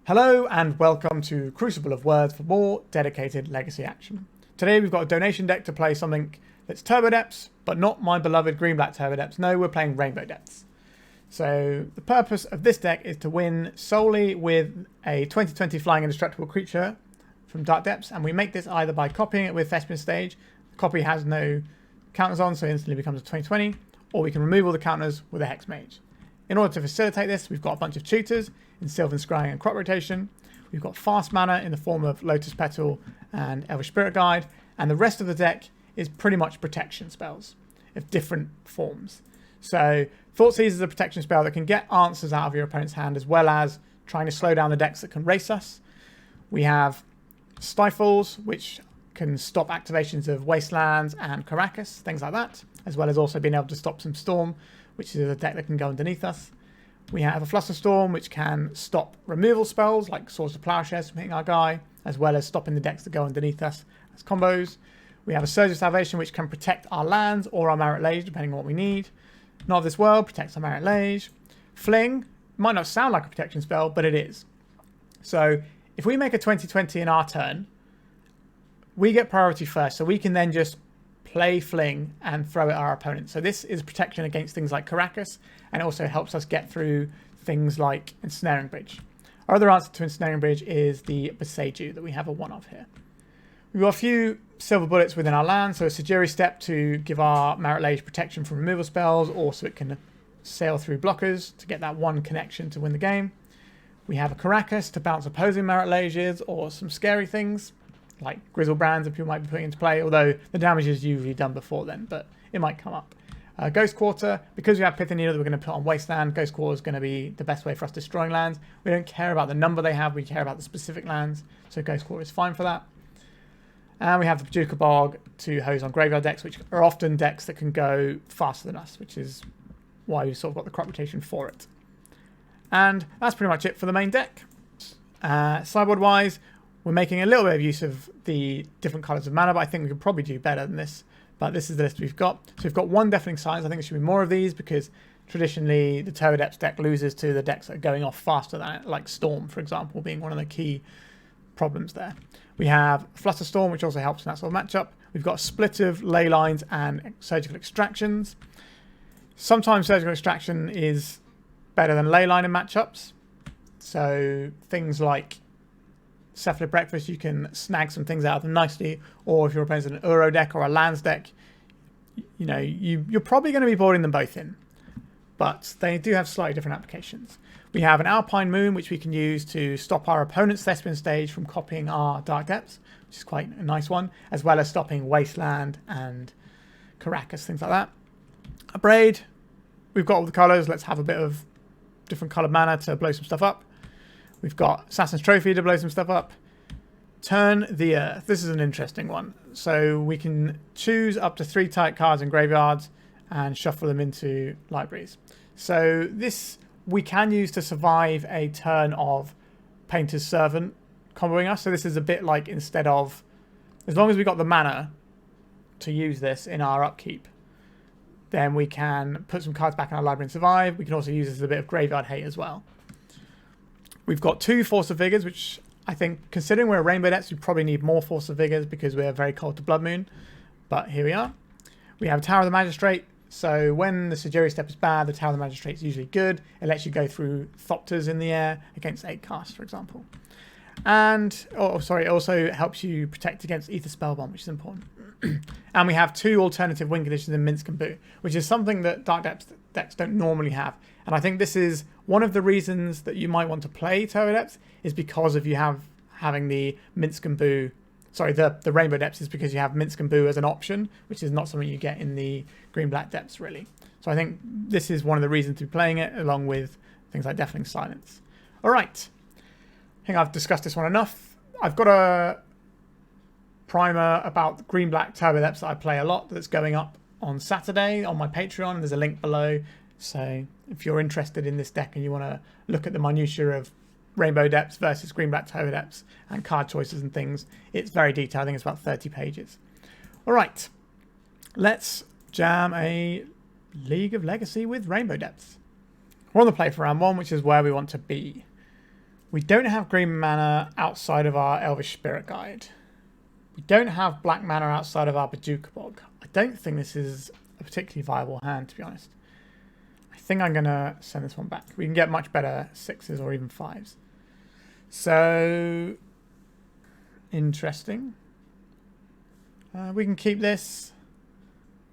Hello and welcome to Crucible of Words for more dedicated legacy action. Today we've got a donation deck to play something that's Turbo Depths, but not my beloved green-black Turbo Depths. No, we're playing Rainbow Depths. So the purpose of this deck is to win solely with a 2020 flying indestructible creature from Dark Depths, and we make this either by copying it with Thespian Stage. The copy has no counters on, so it instantly becomes a 2020, or we can remove all the counters with a Hexmage. In order to facilitate this, we've got a bunch of tutors in Sylvan Scrying and Crop Rotation. We've got fast mana in the form of Lotus Petal and Elvish Spirit Guide, and the rest of the deck is pretty much protection spells of different forms. So Thoughtseize is a protection spell that can get answers out of your opponent's hand, as well as trying to slow down the decks that can race us. We have Stifles, which can stop activations of Wastelands and Karakas, things like that, as well as also being able to stop some Storm, which is a deck that can go underneath us. We have a Flusterstorm, which can stop removal spells like Swords to Plowshares from hitting our guy, as well as stopping the decks that go underneath us as combos. We have a Surge of Salvation, which can protect our lands or our Marit Lage, depending on what we need. Not of This World protects our Marit Lage. Fling might not sound like a protection spell, but it is. So if we make a 2020 in our turn, we get priority first, so we can then just play Fling and throw at our opponent. So this is protection against things like Karakas, and it also helps us get through things like Ensnaring Bridge. Our other answer to Ensnaring Bridge is the Boseiju that we have a one of here. We've got a few silver bullets within our land, so a Sejiri Steppe to give our Marit Lage protection from removal spells, or so it can sail through blockers to get that one connection to win the game. We have a Karakas to bounce opposing Marit Lages or some scary things like Grizzlebrands that people might be putting into play, although the damage is usually done before then, but it might come up. Ghost Quarter, because we have Pithing Needle that we're going to put on Wasteland, Ghost Quarter is going to be the best way for us destroying lands. We don't care about the number they have, we care about the specific lands, so Ghost Quarter is fine for that. And we have the Bojuka Bog to hose on graveyard decks, which are often decks that can go faster than us, which is why we've sort of got the crop rotation for it. And that's pretty much it for the main deck. Sideboard-wise, we're making a little bit of use of the different colours of mana, but I think we could probably do better than this. But this is the list we've got. So we've got one Deafening Silence. I think there should be more of these because traditionally the Turbo Depths deck loses to the decks that are going off faster than it, like Storm, for example, being one of the key problems there. We have Flusterstorm, which also helps in that sort of matchup. We've got a split of Leylines and Surgical Extractions. Sometimes Surgical Extraction is better than Leyline in matchups. So things like Cephalid Breakfast, you can snag some things out of them nicely, or if your opponent's an Uro deck or a lands deck, you know, you're probably going to be boarding them both in, but they do have slightly different applications. We have an Alpine Moon, which we can use to stop our opponent's Thespian Stage from copying our Dark Depths, which is quite a nice one, as well as stopping Wasteland and Karakas, things like that. Abrade, we've got all the colours, let's have a bit of different coloured mana to blow some stuff up. We've got Assassin's Trophy to blow some stuff up. Turn the Earth. This is an interesting one. So we can choose up to 3 type cards in graveyards and shuffle them into libraries. So this we can use to survive a turn of Painter's Servant comboing us. So this is a bit like, instead of, as long as we got the mana to use this in our upkeep, then we can put some cards back in our library and survive. We can also use this as a bit of graveyard hate as well. We've got 2 Force of Vigors, which I think, considering we're a Rainbow Depths, we probably need more Force of Vigors because we're very cold to Blood Moon. But here we are. We have Tower of the Magistrate. So when the Sejiri Steppe is bad, the Tower of the Magistrate is usually good. It lets you go through Thoughtseize in the air against 8 casts, for example. And, it also helps you protect against Ether Spellbomb, which is important. And we have 2 alternative win conditions in Minsk and Boo, which is something that Dark Depths decks don't normally have. And I think this is one of the reasons that you might want to play Turbo Depths, is because of you having the Minsk and Boo. Sorry, the Rainbow Depths is because you have Minsk and Boo as an option, which is not something you get in the Green-Black Depths, really. So I think this is one of the reasons to be playing it, along with things like Deafening Silence. All right. I think I've discussed this one enough. I've got a primer about Green-Black Turbo Depths that I play a lot that's going up on Saturday on my Patreon, and there's a link below. So if you're interested in this deck and you want to look at the minutiae of Rainbow Depths versus Green-Black Turbo Depths and card choices and things, it's very detailed. I think it's about 30 pages. All right, let's jam a League of Legacy with Rainbow Depths. We're on the play for round 1, which is where we want to be. We don't have green mana outside of our Elvish Spirit Guide. We don't have black mana outside of our Bojuka Bog. I don't think this is a particularly viable hand, to be honest. I think I'm going to send this one back. We can get much better 6s or even 5s. So, interesting. We can keep this.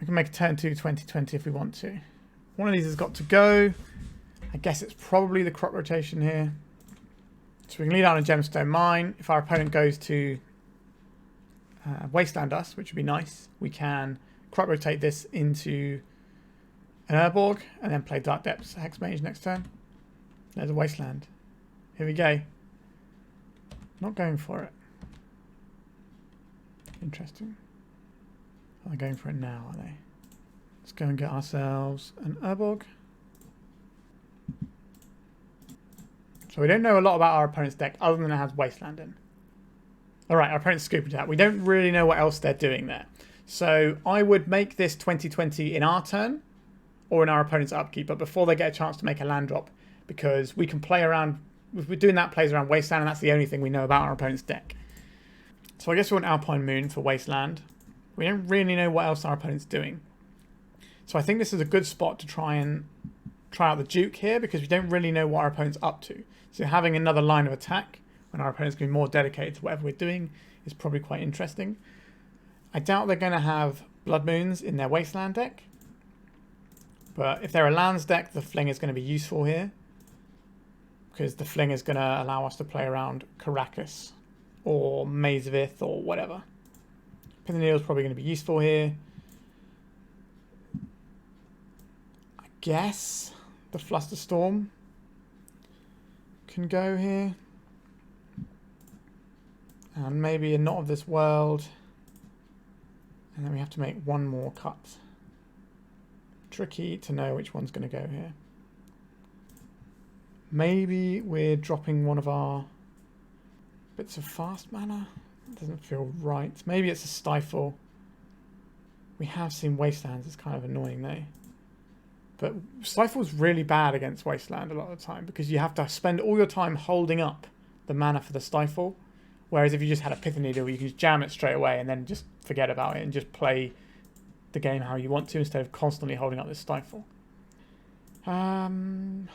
We can make a turn 2 2020 if we want to. One of these has got to go. I guess it's probably the crop rotation here. So we can lead out a Gemstone Mine. If our opponent goes to Wasteland us, which would be nice, we can crop rotate this into an Urborg and then play Dark Depths Hexmage next turn. There's a Wasteland. Here we go. Not going for it. Interesting. Are they going for it now, are they? Let's go and get ourselves an Urborg. So we don't know a lot about our opponent's deck other than it has Wasteland in. Alright, our opponent's scooping that. We don't really know what else they're doing there. So I would make this 2020 in our turn or in our opponent's upkeep, but before they get a chance to make a land drop, because we can play around, if we're doing that, plays around Wasteland, and that's the only thing we know about our opponent's deck. So I guess we want Alpine Moon for Wasteland. We don't really know what else our opponent's doing. So I think this is a good spot to try out the Duke here, because we don't really know what our opponent's up to. So having another line of attack when our opponent's going to be more dedicated to whatever we're doing is probably quite interesting. I doubt they're going to have Blood Moons in their Wasteland deck. But if they're a lands deck, the Fling is going to be useful here, because the Fling is going to allow us to play around Karakas or Maze of Ith or whatever. Pithing Needle is probably going to be useful here. I guess the Flusterstorm can go here. And maybe a Not of This World. And then we have to make one more cut. Tricky to know which one's going to go here. Maybe we're dropping one of our bits of fast mana. It doesn't feel right. Maybe it's a Stifle. We have seen Wastelands. It's kind of annoying though. But Stifle's really bad against Wasteland a lot of the time, because you have to spend all your time holding up the mana for the Stifle. Whereas if you just had a Pithing Needle, you can just jam it straight away and then just forget about it and just play the game how you want to, instead of constantly holding up this Stifle. I don't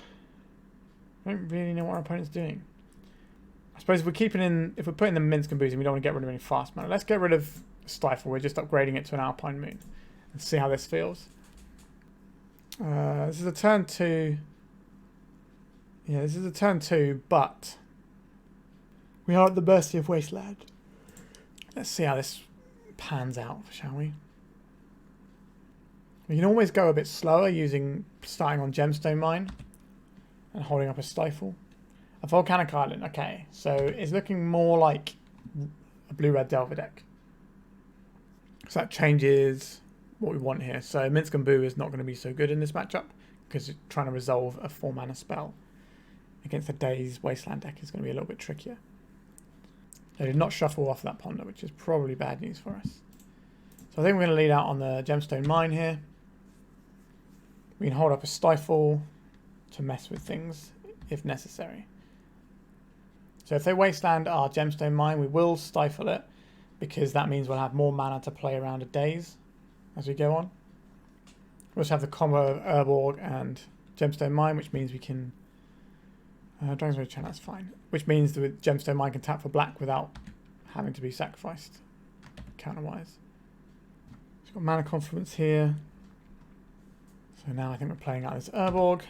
really know what our opponent's doing. I suppose if we're putting the Minsc and Boozy, we don't want to get rid of any fast mana. Let's get rid of Stifle. We're just upgrading it to an Alpine Moon and see how this feels. This is a turn 2. Yeah, this is a turn 2, but we are at the mercy of Wasteland. Let's see how this pans out, shall we? We can always go a bit slower starting on Gemstone Mine and holding up a Stifle. A Volcanic Island, okay. So it's looking more like a blue-red Delver deck. So that changes what we want here. So Minsc and Boo is not going to be so good in this matchup, because it's trying to resolve a 4-mana spell against a Daze Wasteland deck is going to be a little bit trickier. They did not shuffle off that Ponder, which is probably bad news for us. So I think we're going to lead out on the Gemstone Mine here. We can hold up a Stifle to mess with things if necessary. So if they Wasteland our Gemstone Mine, we will Stifle it, because that means we'll have more mana to play around a Daze as we go on. We also have the combo of Urborg and Gemstone Mine, which means we can Dragon's Rage Channel, that's fine. Which means the Gemstone Mine can tap for black without having to be sacrificed counter-wise. We've got Mana Confluence here. So now I think we're playing out this Urborg.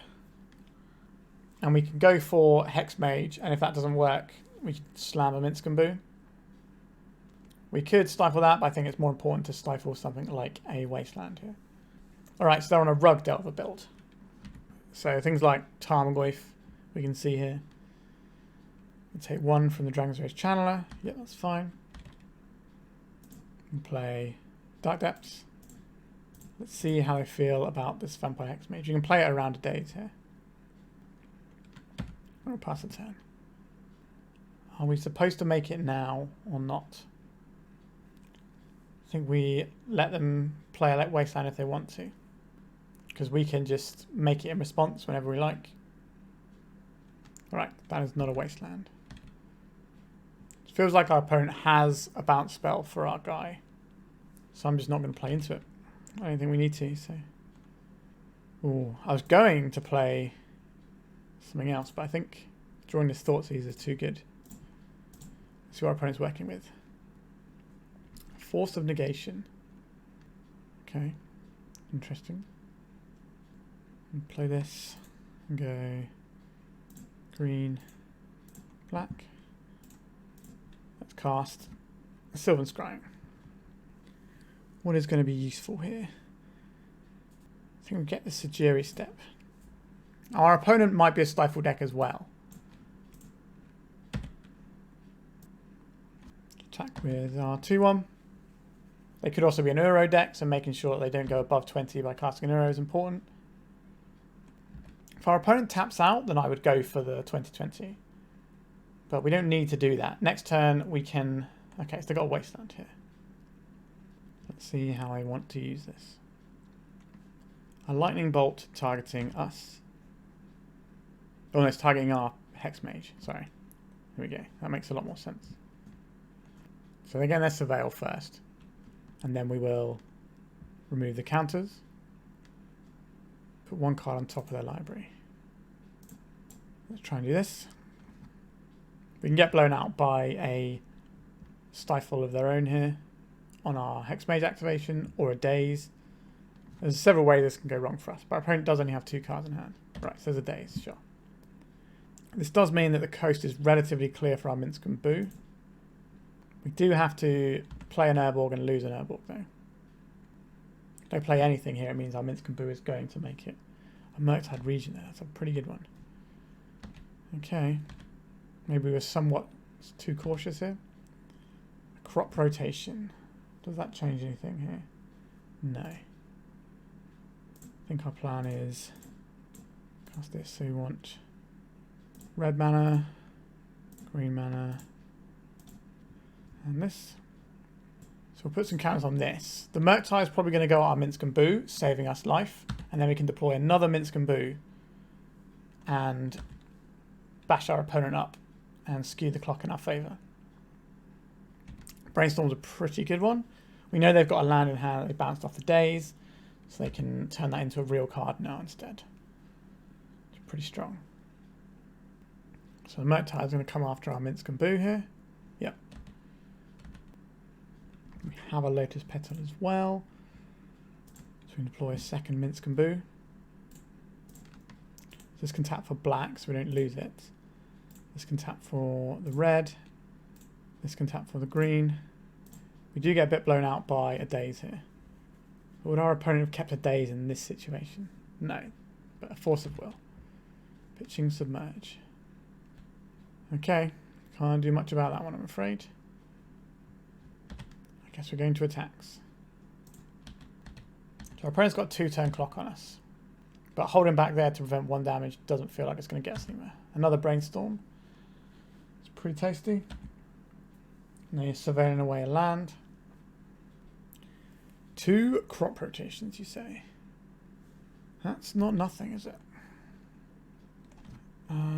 And we can go for Hexmage, and if that doesn't work, we can slam a Minsc and Boo. We could Stifle that, but I think it's more important to Stifle something like a Wasteland here. Alright, so they're on a Rug Delver build. So things like Tarmogoyf, we can see here. We'll take one from the Dragon's Rage Channeler. Yep, that's fine. And play Dark Depths. Let's see how they feel about this Vampire Hexmage. You can play it around a Daze here. We'll pass the turn. Are we supposed to make it now or not? I think we let them play like Wasteland if they want to, because we can just make it in response whenever we like. Alright, that is not a wasteland. It feels like our opponent has a bounce spell for our guy. So I'm just not going to play into it. I don't think we need to, so... Ooh, I was going to play something else, but I think drawing this Thoughtseize is too good. Let's see what our opponent's working with. Force of Negation. Okay, interesting. And play this and go green, black. Let's cast Sylvan Scrying. What is going to be useful here? I think we'll get the Sejiri Steppe. Our opponent might be a Stifle deck as well. Attack with our 2-1. They could also be an Uro deck, so making sure that they don't go above 20 by casting an Uro is important. If our opponent taps out, then I would go for the 20/20. But we don't need to do that. Next turn we can... Okay, so they've got a wasteland here. Let's see how I want to use this. A lightning bolt targeting us. Oh no, it's targeting our Hexmage. Sorry. Here we go. That makes a lot more sense. So they're getting their Surveil first. And then we will remove the counters. Put one card on top of their library. Let's try and do this. We can get blown out by a Stifle of their own here on our Hexmage activation, or a Daze. There's several ways this can go wrong for us, but our opponent does only have 2 cards in hand. Right, so there's a Daze, sure. This does mean that the coast is relatively clear for our Minsc and Boo. We do have to play an Urborg and lose an Urborg though. If don't play anything here, it means our Minsc and Boo is going to make it a Murktide region there. That's a pretty good one. Okay. Maybe we were somewhat too cautious here. Crop rotation. Does that change anything here? No. I think our plan is cast this. So we want red mana, green mana, and this. So we'll put some counters on this. The Murktide is probably going to go at our Minsc and Boo, saving us life. And then we can deploy another Minsc and Boo and bash our opponent up and skew the clock in our favour. Brainstorm's a pretty good one. We know they've got a land in hand that they bounced off the Daze, so they can turn that into a real card now instead. It's pretty strong. So the Murktide is going to come after our Minsc and Boo here. Yep. We have a Lotus Petal as well. So we can deploy a second Minsc and Boo. This can tap for black, so we don't lose it. This can tap for the red. This can tap for the green. We do get a bit blown out by a Daze here. But would our opponent have kept a Daze in this situation? No. But a Force of Will. Pitching Submerge. Okay. Can't do much about that one, I'm afraid. I guess we're going to attacks. So our opponent's got 2 turn clock on us. But holding back there to prevent 1 damage doesn't feel like it's going to get us anywhere. Another Brainstorm. It's pretty tasty. Now you're surveilling away a land. 2 crop rotations, you say? That's not nothing, is it?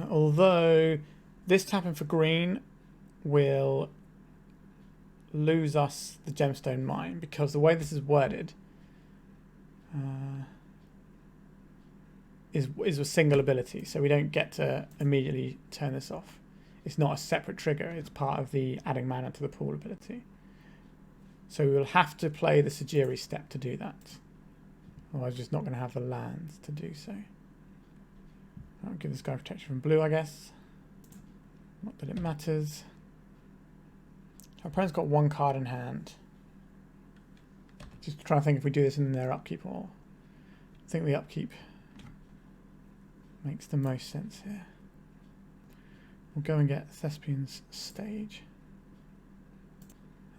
Although this tapping for green will lose us the Gemstone Mine, because the way this is worded is a single ability, so we don't get to immediately turn this off. It's not a separate trigger, it's part of the adding mana to the pool ability. So we will have to play the Sejiri Steppe to do that. Otherwise we're just not going to have the lands to do so. I'll give this guy protection from blue, I guess. Not that it matters. Our opponent's got 1 card in hand. Just trying to think if we do this in their upkeep, or I think the upkeep makes the most sense here. We'll go and get Thespian's Stage.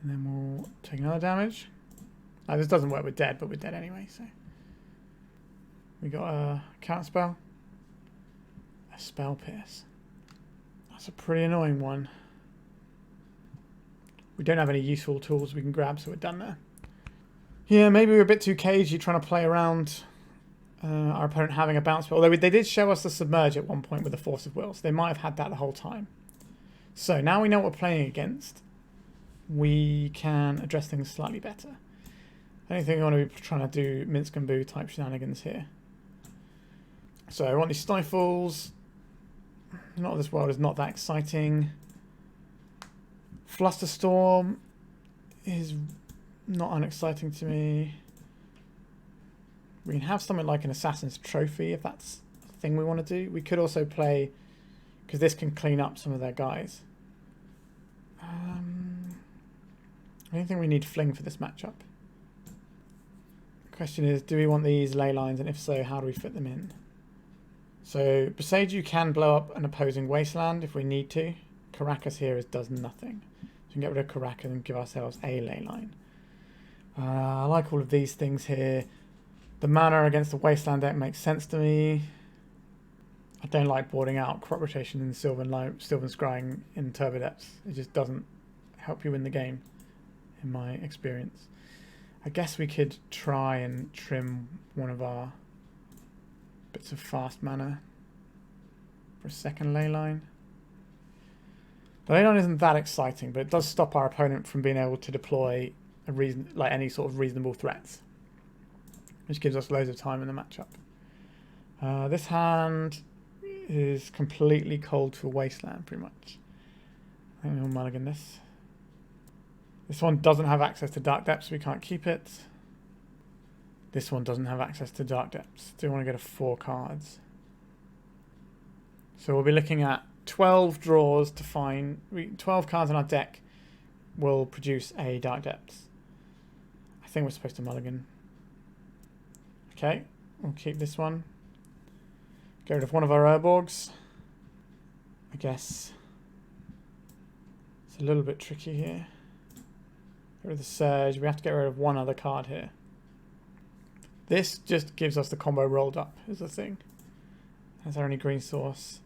And then we'll take another damage. This doesn't work with dead, but we're dead anyway, so. We got a counterspell. A Spell Pierce. That's a pretty annoying one. We don't have any useful tools we can grab, so we're done there. Yeah, maybe we're a bit too cagey trying to play around Our opponent having a bounce, although they did show us the Submerge at one point with the Force of Will, so they might have had that the whole time. So now we know what we're playing against. We can address things slightly better. I don't think I want to be trying to do Minsk and Boo type shenanigans here. So I want these Stifles. Not this world is not that exciting. Flusterstorm is not unexciting to me. We can have something like an Assassin's Trophy if that's the thing we want to do. We could also play, because this can clean up some of their guys. I don't think we need Fling for this matchup. The question is, do we want these ley lines, and if so, how do we fit them in? So Boseiju can blow up an opposing wasteland if we need to. Karakas here does nothing. So we can get rid of Karakas and give ourselves a ley line. I like all of these things here. The mana against the wasteland deck makes sense to me. I don't like boarding out crop rotation in Sylvan Scrying in Turbo Depths. It just doesn't help you win the game, in my experience. I guess we could try and trim one of our bits of fast mana for a second ley line. The ley line isn't that exciting, but it does stop our opponent from being able to deploy any sort of reasonable threats, which gives us loads of time in the matchup. This hand is completely cold to a wasteland, pretty much. I think we'll mulligan this. This one doesn't have access to Dark Depths, so we can't keep it. This one doesn't have access to Dark Depths. Do we want to go to 4 cards? So we'll be looking at 12 draws to find... 12 cards in our deck will produce a Dark Depths. I think we're supposed to mulligan. Okay, we'll keep this one. Get rid of one of our Urborgs. I guess it's a little bit tricky here. Get rid of the Surge. We have to get rid of one other card here. This just gives us the combo rolled up, is the thing. Is there any green source?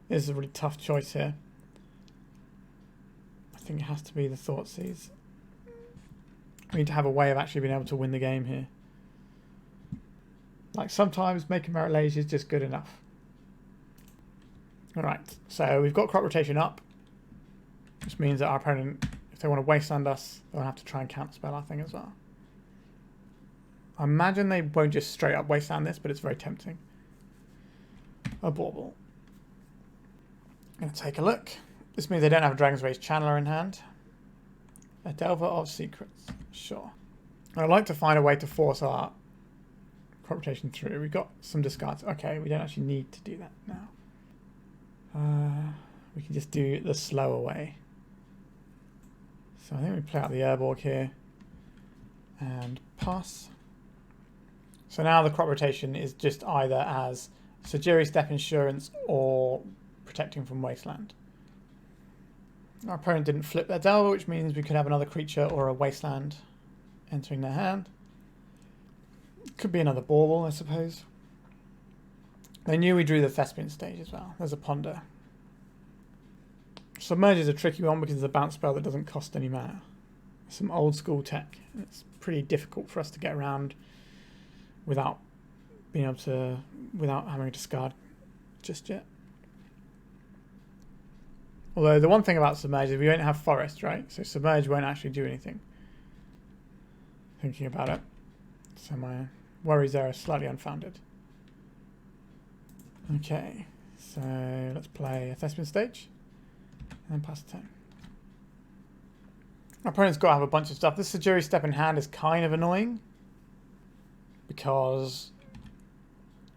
This is a really tough choice here. I think it has to be the Thoughtseize. We need to have a way of actually being able to win the game here. Like, sometimes making Marit Lage is just good enough. Alright, so we've got crop rotation up, which means that our opponent, if they want to wasteland us, they'll have to try and counterspell our thing as well. I imagine they won't just straight up wasteland this, but it's very tempting. A bauble. I'm going to take a look. This means they don't have a Dragon's Rage Channeler in hand. A Delver of Secrets. Sure. I'd like to find a way to force our crop rotation through. We've got some discards. Okay, we don't actually need to do that now. We can just do the slower way. So I think we play out the Urborg here. And pass. So now the crop rotation is just either as Sejiri Steppe Insurance or protecting from Wasteland. Our opponent didn't flip their Delver, which means we could have another creature or a Wasteland entering their hand. Could be another Bauble, I suppose. They knew we drew the Thespian stage as well. There's a Ponder. Submerge is a tricky one because it's a bounce spell that doesn't cost any mana. Some old school tech. It's pretty difficult for us to get around without being able to, without having a discard just yet. Although the one thing about Submerge is we don't have Forest, right? So Submerge won't actually do anything. Thinking about it. So my worries there are slightly unfounded. Okay, so let's play a Thespian stage and pass the turn. Our opponent's got to have a bunch of stuff. This Sejiri Steppe in hand is kind of annoying because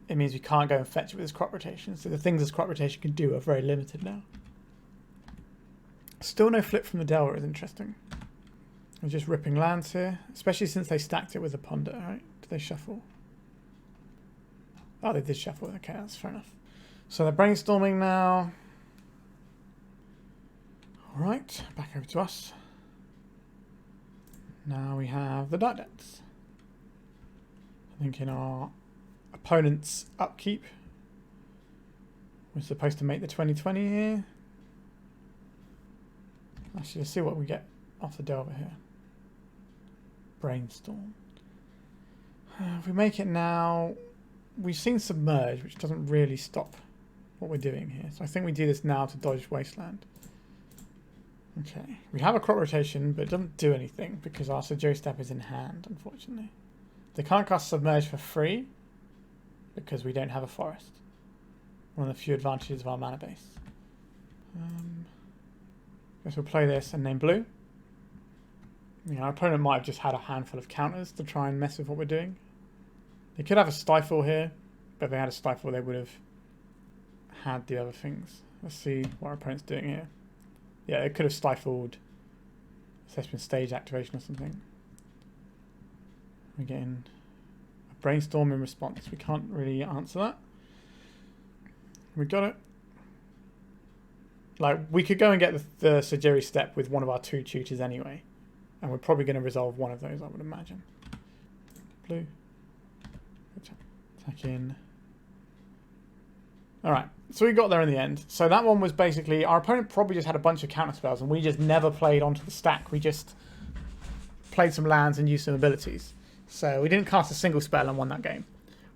it means we can't go and fetch it with his crop rotation. So the things this crop rotation can do are very limited now. Still no flip from the Delver is interesting. I'm just ripping lands here, especially since they stacked it with a Ponder, right? Did they shuffle? Oh, they did shuffle. Okay, that's fair enough. So they're brainstorming now. Alright, back over to us. Now we have the Dark Depths. I think in our opponent's upkeep, we're supposed to make the 20/20 here. Actually, let's see what we get off the Delver here. Brainstorm. If we make it now, we've seen Submerge, which doesn't really stop what we're doing here. So I think we do this now to dodge Wasteland. Okay, we have a crop rotation, but it doesn't do anything because our Sejiri Steppe is in hand, unfortunately. They can't cast Submerge for free because we don't have a forest. One of the few advantages of our mana base. Guess we'll play this and name blue. Yeah, our opponent might have just had a handful of counters to try and mess with what we're doing. They could have a Stifle here, but if they had a Stifle, they would have had the other things. Let's see what our opponent's doing here. Yeah, it could have stifled Thespian stage activation or something. We're getting a Brainstorm in response. We can't really answer that. We got it. Like, we could go and get the Sejiri Steppe with one of our 2 tutors anyway. And we're probably going to resolve one of those, I would imagine. Blue. Attack in. Alright, so we got there in the end. So that one was basically, our opponent probably just had a bunch of counter spells and we just never played onto the stack. We just played some lands and used some abilities. So we didn't cast a single spell and won that game,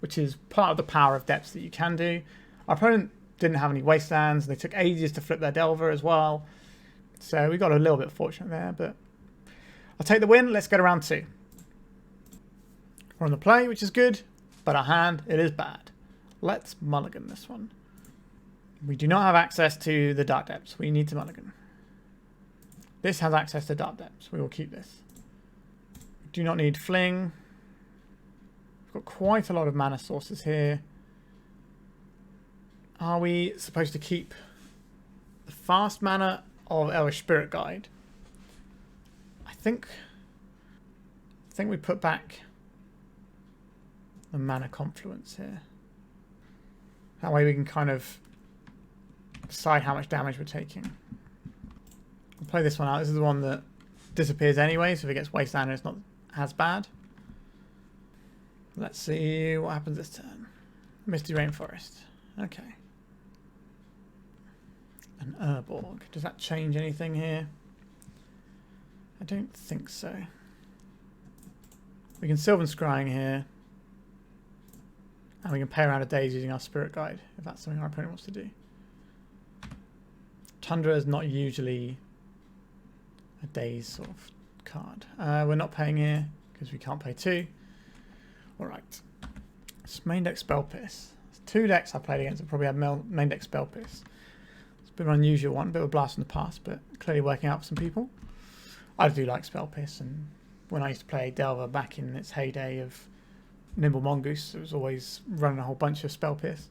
which is part of the power of depths that you can do. Our opponent didn't have any wastelands. They took ages to flip their Delver as well. So we got a little bit fortunate there, but I'll take the win. Let's go to round 2. We're on the play, which is good, but our hand, it is bad. Let's mulligan this one. We do not have access to the Dark Depths. We need to mulligan. This has access to Dark Depths. We will keep this. We do not need Fling. We've got quite a lot of mana sources here. Are we supposed to keep the fast mana of Elvish Spirit Guide? I think we put back the Mana Confluence here. That way we can kind of decide how much damage we're taking. I'll play this one out. This is the one that disappears anyway, so if it gets Wasteland, it's not as bad. Let's see what happens this turn. Misty Rainforest. Okay. An Urborg. Does that change anything here? I don't think so. We can Sylvan Scrying here. And we can pay around a days using our Spirit Guide, if that's something our opponent wants to do. Tundra is not usually a days sort of card. We're not paying here, because we can't pay 2. Alright. Main deck Spell Pierce. There's 2 decks I played against that probably had main deck Spell Pierce. It's a bit of an unusual one, a bit of a blast from the past, but clearly working out for some people. I do like Spell Pierce, and when I used to play Delver back in its heyday of Nimble Mongoose, it was always running a whole bunch of Spell Pierce.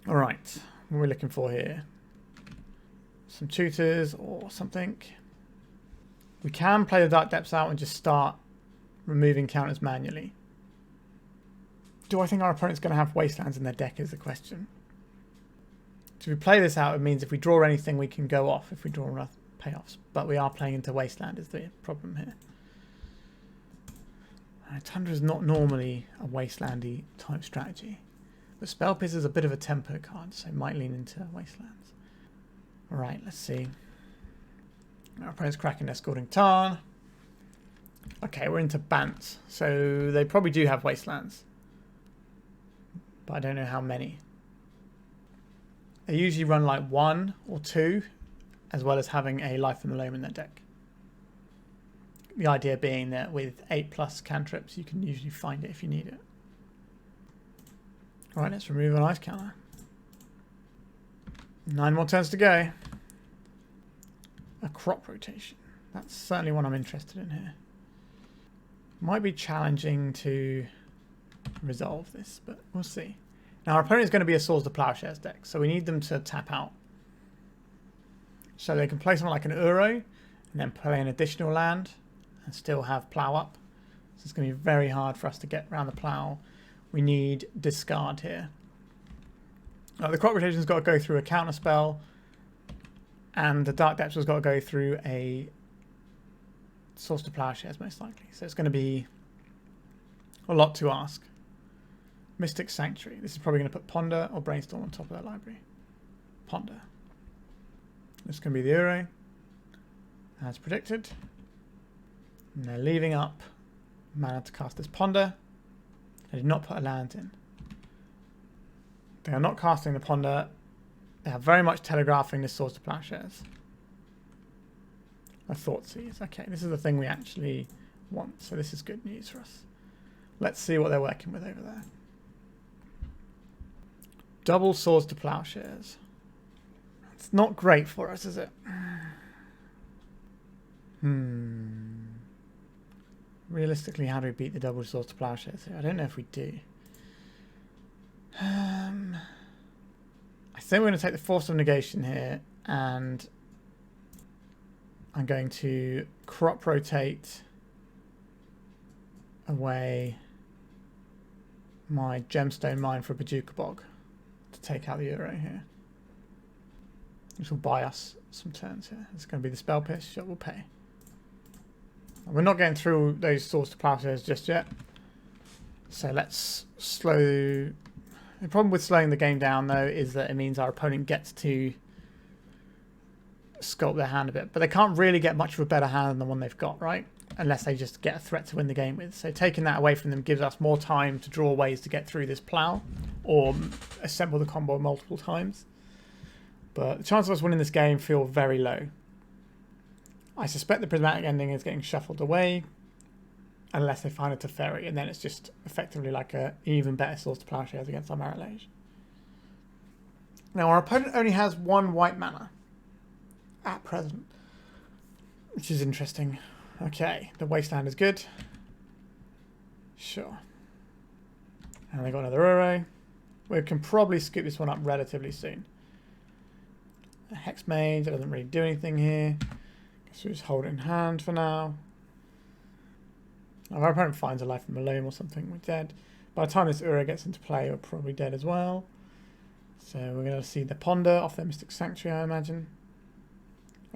Alright, what are we looking for here? Some tutors or something. We can play the Dark Depths out and just start removing counters manually. Do I think our opponent's going to have Wastelands in their deck is the question. So if we play this out, it means if we draw anything we can go off if we draw enough payoffs. But we are playing into Wasteland is the problem here. Tundra is not normally a Wastelandy type strategy. But Spell Pierce is a bit of a tempo card, so it might lean into Wastelands. Alright, let's see. Our opponent's cracking their Scalding Tarn. Okay, we're into Bant. So they probably do have Wastelands. But I don't know how many. They usually run like 1 or 2, as well as having a Life from the Loam in their deck. The idea being that with 8+ cantrips, you can usually find it if you need it. Alright, let's remove an ice counter. 9 more turns to go. A crop rotation. That's certainly one I'm interested in here. Might be challenging to resolve this, but we'll see. Now our opponent is going to be a Swords to Plowshares deck, so we need them to tap out. So they can play something like an Uro, and then play an additional land, and still have plow up. So it's going to be very hard for us to get around the plow. We need discard here. The crop rotation's got to go through a counter spell, and the Dark Depths has got to go through a Swords to Plowshares most likely. So it's going to be a lot to ask. Mystic Sanctuary. This is probably going to put Ponder or Brainstorm on top of that library. Ponder. This is going to be the Uro, as predicted. And they're leaving up mana to cast this Ponder. They did not put a land in. They are not casting the Ponder. They are very much telegraphing this Swords to Plowshares. A Thoughtseize. Okay, this is the thing we actually want, so this is good news for us. Let's see what they're working with over there. Double Swords to Plowshares. It's not great for us, is it? Realistically, how do we beat the double Swords to Plowshares here? I don't know if we do. I think we're going to take the Force of Negation here, and I'm going to crop rotate away my Gemstone Mine for a Bojuka Bog to take out the Uro here. This will buy us some turns here. It's going to be the Spell Pierce. Sure, we'll pay. We're not getting through those Swords to Plowshares just yet. So let's slow... The problem with slowing the game down, though, is that it means our opponent gets to sculpt their hand a bit. But they can't really get much of a better hand than the one they've got, right? Unless they just get a threat to win the game with. So taking that away from them gives us more time to draw ways to get through this plow or assemble the combo multiple times. But the chances of us winning this game feel very low. I suspect the Prismatic Ending is getting shuffled away unless they find a Teferi, and then it's just effectively like a even better Swords to Plowshares against our Marit Lage. Now our opponent only has 1 white mana at present, which is interesting. Okay, the Wasteland is good. Sure. And they got another Uro. We can probably scoop this one up relatively soon. A Hexmage, that doesn't really do anything here. Guess we just hold it in hand for now. If our opponent finds a Life from Malone or something, we're dead. By the time this Uro gets into play, we're probably dead as well. So we're going to see the Ponder off their Mystic Sanctuary, I imagine.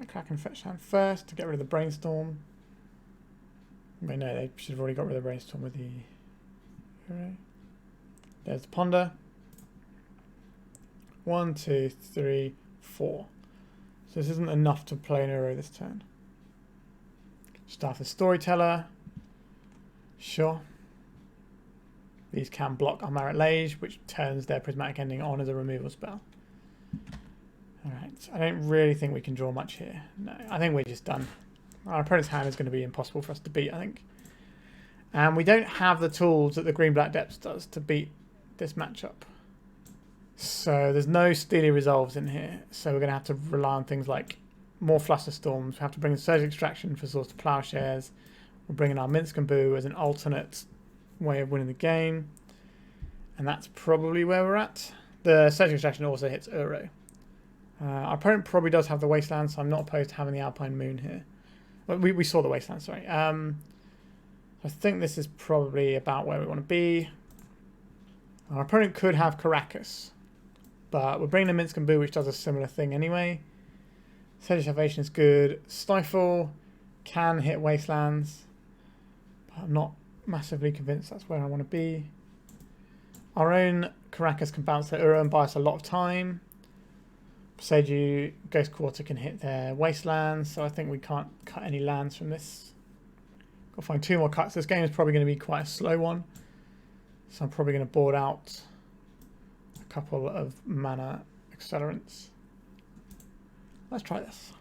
Kraken fetch hand first to get rid of the Brainstorm. Wait, no, they should have already got rid of the Brainstorm with the Uro. There's the Ponder. 1, 2, 3, 4. So this isn't enough to play an Uro this turn. Start the Storyteller. Sure. These can block our Marit Lage, which turns their Prismatic Ending on as a removal spell. Alright, I don't really think we can draw much here. No, I think we're just done. Our opponent's hand is going to be impossible for us to beat, I think. And we don't have the tools that the Green-Black Depths does to beat this matchup. So there's no Steely Resolves in here. So we're going to have to rely on things like more Flusterstorms. We have to bring in Surge Extraction for Swords to Plowshares. We're bringing our Minsk and Boo as an alternate way of winning the game. And that's probably where we're at. The Surge Extraction also hits Uro. Our opponent probably does have the Wasteland, so I'm not opposed to having the Alpine Moon here. Well, we saw the Wasteland, sorry. I think this is probably about where we want to be. Our opponent could have Karakas, but we're bringing the Minsk and Boo, which does a similar thing anyway. Surge Salvation is good. Stifle can hit Wastelands, but I'm not massively convinced that's where I want to be. Our own Karakas can bounce their Uro and buy us a lot of time. Boseiju, Ghost Quarter can hit their Wastelands, so I think we can't cut any lands from this. Got to find 2 more cuts. This game is probably going to be quite a slow one, so I'm probably going to board out a couple of mana accelerants. Let's try this.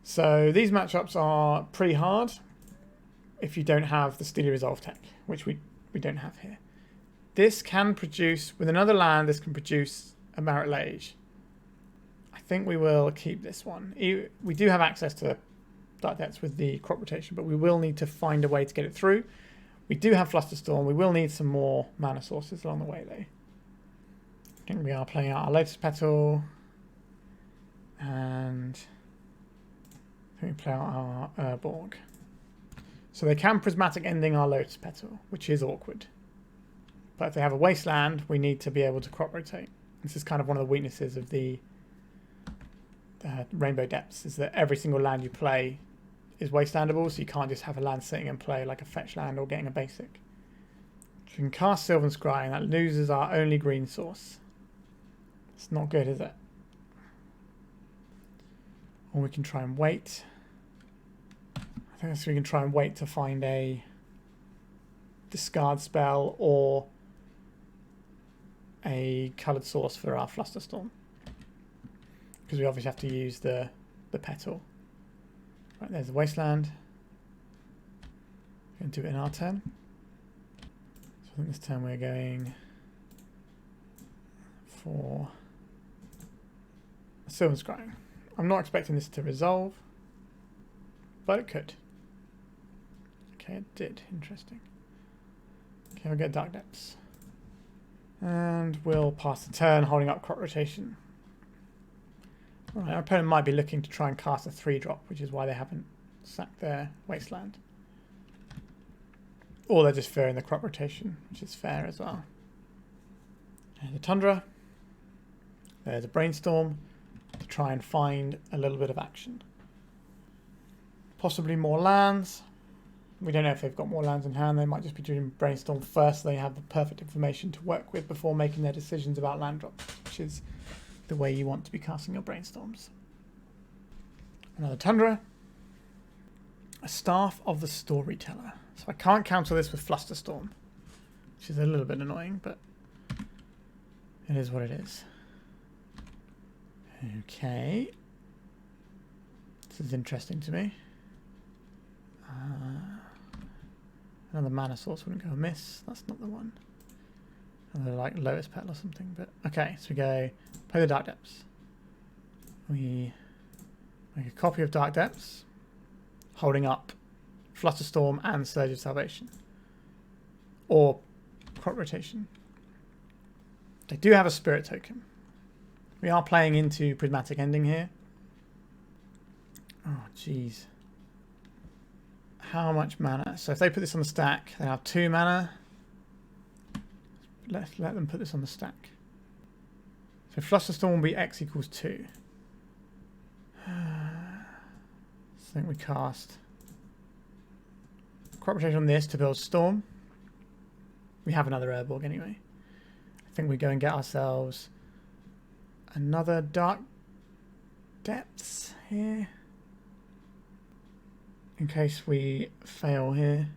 So these matchups are pretty hard if you don't have the Steely Resolve tech, which we don't have here. This can produce, with another land, this can produce a Marit Lage. I think we will keep this one. We do have access to Dark Depths with the crop rotation, but we will need to find a way to get it through. We do have Flusterstorm. We will need some more mana sources along the way, though. I think we are playing out our Lotus Petal. And I think we play out our Urborg. So they can Prismatic Ending our Lotus Petal, which is awkward. But if they have a Wasteland, we need to be able to crop rotate. This is kind of one of the weaknesses of the Rainbow Depths, is that every single land you play is wastelandable, so you can't just have a land sitting and play like a fetch land or getting a basic. So we can cast Sylvan Scrying, that loses our only green source. It's not good, is it? Or we can try and wait. I I think we can try and wait to find a discard spell or a coloured source for our Flusterstorm, because we obviously have to use the petal. Right, there's the wasteland. We're going to do it in our turn. So I think this turn we're going for a Sylvan Scrying. I'm not expecting this to resolve, but it could. Okay, it did. Interesting. Okay, we'll get Dark Depths. And we'll pass the turn holding up Crop Rotation. Alright, our opponent might be looking to try and cast a 3-drop, which is why they haven't sacked their Wasteland. Or they're just fearing the Crop Rotation, which is fair as well. And the Tundra. There's a Brainstorm to try and find a little bit of action. Possibly more lands. We don't know if they've got more lands in hand. They might just be doing Brainstorm first. They have the perfect information to work with before making their decisions about land drops, which is the way you want to be casting your Brainstorms. Another Tundra. A Staff of the Storyteller. So I can't counter this with Flusterstorm, which is a little bit annoying, but it is what it is. Okay. This is interesting to me. Another mana source wouldn't go amiss. That's not the one. Another like Lotus Petal or something. But okay, so we go play the Dark Depths. We make a copy of Dark Depths, holding up Flusterstorm and Surge of Salvation, or Crop Rotation. They do have a Spirit token. We are playing into Prismatic Ending here. Oh, jeez. How much mana? So if they put this on the stack, they have 2 mana. Let them put this on the stack. So Flusterstorm will be X equals 2. So I think we cast Crop Rotation on this to build Storm. We have another Urborg anyway. I think we go and get ourselves another Dark Depths here, in case we fail here.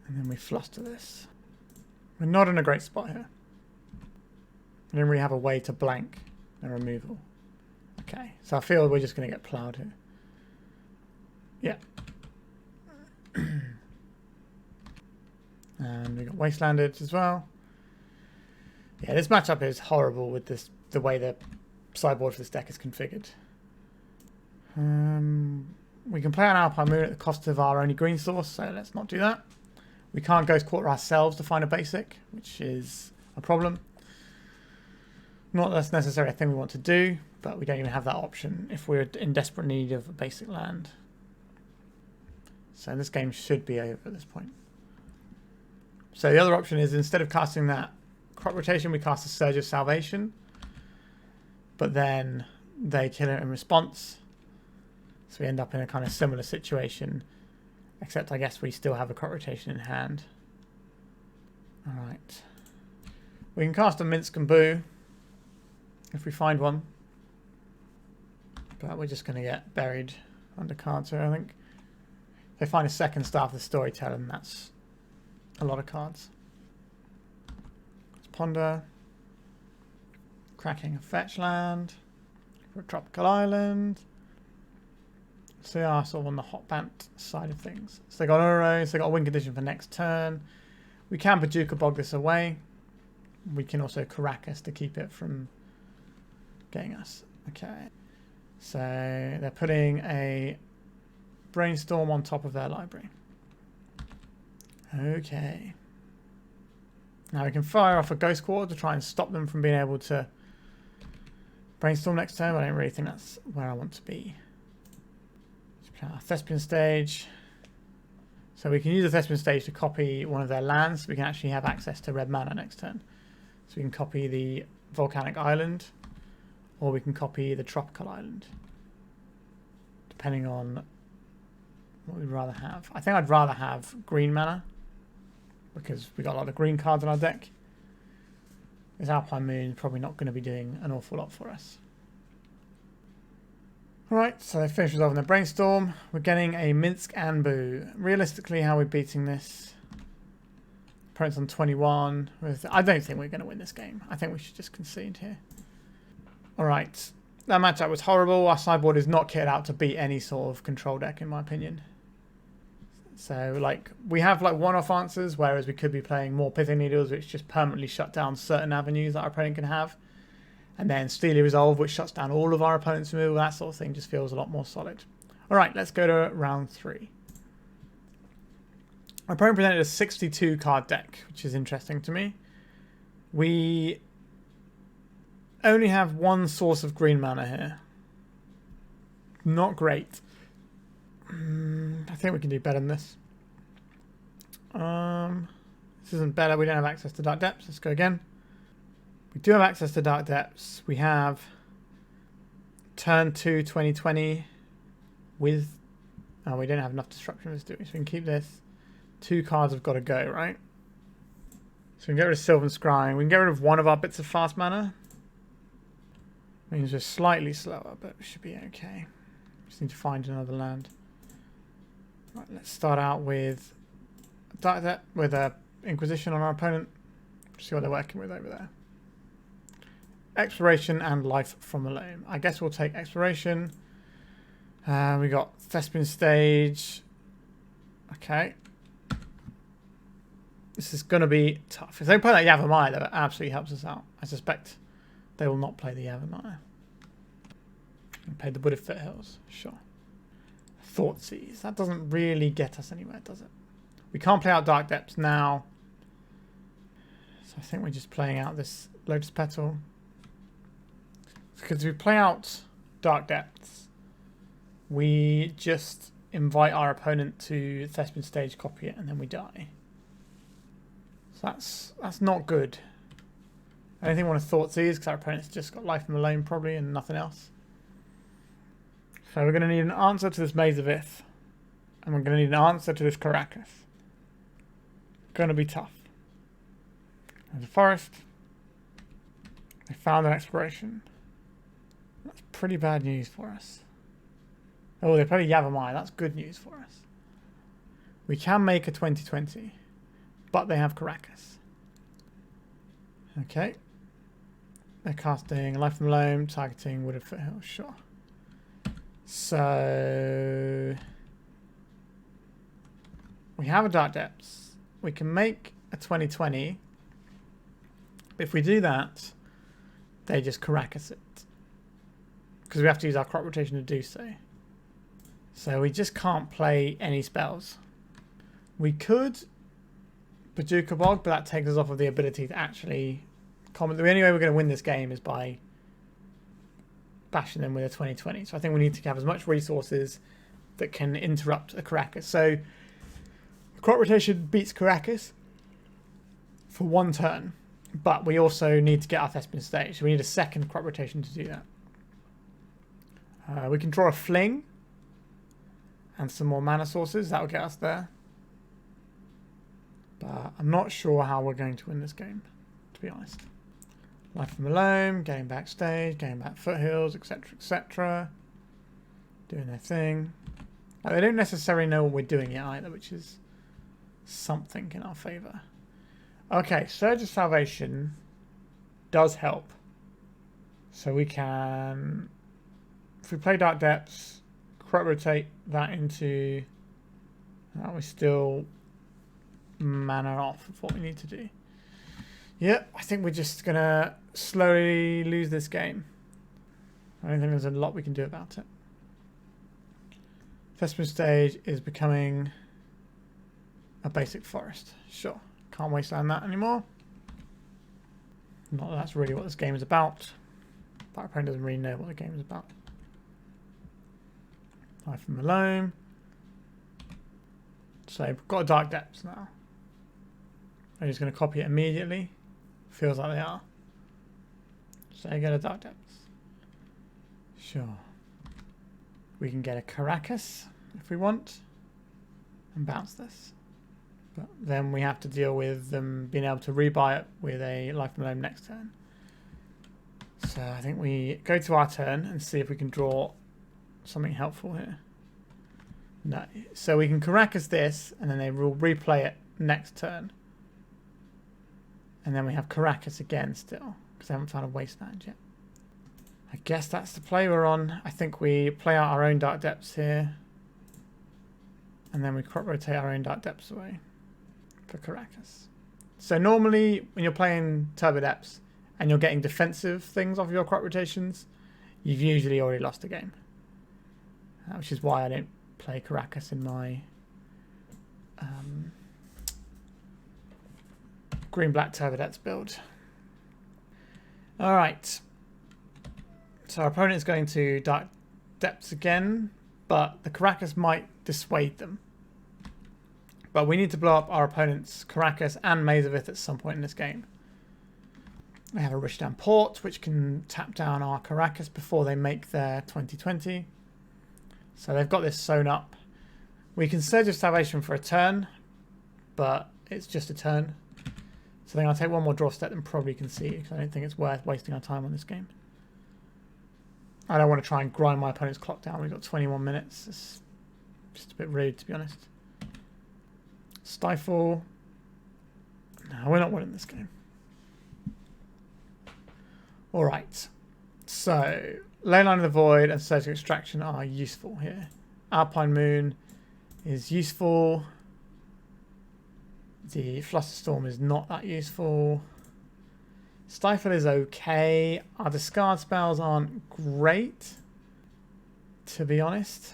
And then we fluster this. We're not in a great spot here. We don't really have a way to blank the removal. Okay, so I feel we're just going to get ploughed here. Yeah. And we got Wastelanded as well. Yeah, this matchup is horrible with this, the way the sideboard for this deck is configured. We can play an Alpine Moon at the cost of our only green source, so let's not do that. We can't Ghost Quarter ourselves to find a basic, which is a problem. Not that that's necessarily a thing we want to do, but we don't even have that option if we're in desperate need of a basic land. So this game should be over at this point. So the other option is, instead of casting that Crop Rotation, we cast a Surge of Salvation, but then they kill it in response. So we end up in a kind of similar situation, except I guess we still have a Crop Rotation in hand. Alright. We can cast a Minsk and Boo if we find one, but we're just going to get buried under cards here, I think. If they find a second Staff of the Storyteller, and that's a lot of cards. Let's ponder. Cracking a fetch land for a tropical island. So they are sort of on the hot bant side of things. So they got Urborg, so they got a win condition for next turn. We can Bojuka Bog this away. We can also Karakas to keep it from getting us. Okay. So they're putting a Brainstorm on top of their library. Okay. Now we can fire off a Ghost Quarter to try and stop them from being able to Brainstorm next turn, but I don't really think that's where I want to be. Thespian stage. So we can use the Thespian stage to copy one of their lands. So we can actually have access to red mana next turn. So we can copy the volcanic island, or we can copy the tropical island, depending on what we'd rather have. I think I'd rather have green mana, because we got a lot of green cards in our deck. This Alpine Moon is probably not going to be doing an awful lot for us. Right, so they finished resolving their brainstorm. We're getting a Minsk and Boo. Realistically, how are we beating this? Opponent's on 21. I don't think we're going to win this game. I think we should just concede here. Alright, that matchup was horrible. Our sideboard is not kitted out to beat any sort of control deck, in my opinion. So, like, we have, like, one-off answers, whereas we could be playing more Pithing Needles, which just permanently shut down certain avenues that our opponent can have. And then Steely Resolve, which shuts down all of our opponent's removal. That sort of thing just feels a lot more solid. Alright, let's go to round 3. Our opponent presented a 62 card deck, which is interesting to me. We only have one source of green mana here. Not great. I think we can do better than this. This isn't better. We don't have access to Dark Depths. Let's go again. We do have access to Dark Depths. We have turn 2 2020 with... Oh, we don't have enough destruction, do we? So we can keep this. 2 cards have got to go, right? So we can get rid of Sylvan Scrying. We can get rid of one of our bits of fast mana. Means we're slightly slower, but we should be okay. Just need to find another land. Right, let's start out with Dark Depth with a Inquisition on our opponent. See what they're working with over there. Exploration and Life from the Loam. I guess we'll take Exploration. We got Thespian Stage. Okay. This is going to be tough. If they play that Yawgmoth, that absolutely helps us out. I suspect they will not play the Yawgmoth. And play the Wood of Foothills. Sure. Thoughtseize. That doesn't really get us anywhere, does it? We can't play out Dark Depths now. So I think we're just playing out this Lotus Petal. Because if we play out Dark Depths, we just invite our opponent to Thespian Stage, copy it, and then we die. So that's not good. I don't think we want to Thoughtseize because our opponent's just got Life from the Loam probably and nothing else. So we're going to need an answer to this Maze of Ith. And we're going to need an answer to this Karakas. Going to be tough. There's a forest. They found an exploration. That's pretty bad news for us. Oh, they played a Yawgmoth. That's good news for us. We can make a 2020. But they have Karakas. Okay. They're casting Life from the Loam, targeting Wood of Foothills. Sure. So we have a Dark Depths. We can make a 2020. If we do that, they just Karakas it. Because we have to use our crop rotation to do so. So we just can't play any spells. We could Bojuka Bog, but that takes us off of the ability to actually comment. The only way we're going to win this game is by bashing them with a 2020. So I think we need to have as much resources that can interrupt a Karakas. So crop rotation beats Karakas for 1 turn, but we also need to get our Thespian Stage. So we need a second crop rotation to do that. We can draw a Fling and some more mana sources. That will get us there. But I'm not sure how we're going to win this game, to be honest. Life from the Loam, getting backstage, getting back Foothills, etc., etc. Doing their thing. Like, they don't necessarily know what we're doing yet either, which is something in our favour. Okay, Surge of Salvation does help. So we can, if we play Dark Depths, crop rotate that into, we still mana off of what we need to do. Yep, I think we're just going to slowly lose this game. I don't think there's a lot we can do about it. Thespian Stage is becoming a basic forest. Sure, can't wasteland that anymore. Not that that's really what this game is about. But our opponent doesn't really know what the game is about. Life from the Loam. So we've got a Dark Depths now. I'm just going to copy it immediately. Feels like they are. So I get a Dark Depths. Sure. We can get a Karakas if we want. And bounce this. But then we have to deal with them being able to rebuy it with a Life from the Loam next turn. So I think we go to our turn and see if we can draw something helpful here? No. So we can Karakas this, and then they will replay it next turn. And then we have Karakas again still, because they haven't found a wasteland yet. I guess that's the play we're on. I think we play out our own Dark Depths here. And then we crop rotate our own Dark Depths away for Karakas. So normally when you're playing Turbo Depths and you're getting defensive things off your crop rotations, you've usually already lost the game. Which is why I don't play Karakas in my green-black Turbo Depths build. Alright. So our opponent is going to Dark Depths again, but the Karakas might dissuade them. But we need to blow up our opponent's Karakas and Mazavith at some point in this game. They have a Rishdan Port, which can tap down our Karakas before they make their 2020. So they've got this sewn up. We can Surge of Salvation for a turn, but it's just a turn. So I think I'll take one more draw step and probably concede, because I don't think it's worth wasting our time on this game. I don't want to try and grind my opponent's clock down. We've got 21 minutes. It's just a bit rude, to be honest. Stifle. No, we're not winning this game. Alright. So, Leyline of the Void and Surgical Extraction are useful here. Alpine Moon is useful. The Flusterstorm is not that useful. Stifle is okay. Our discard spells aren't great, to be honest.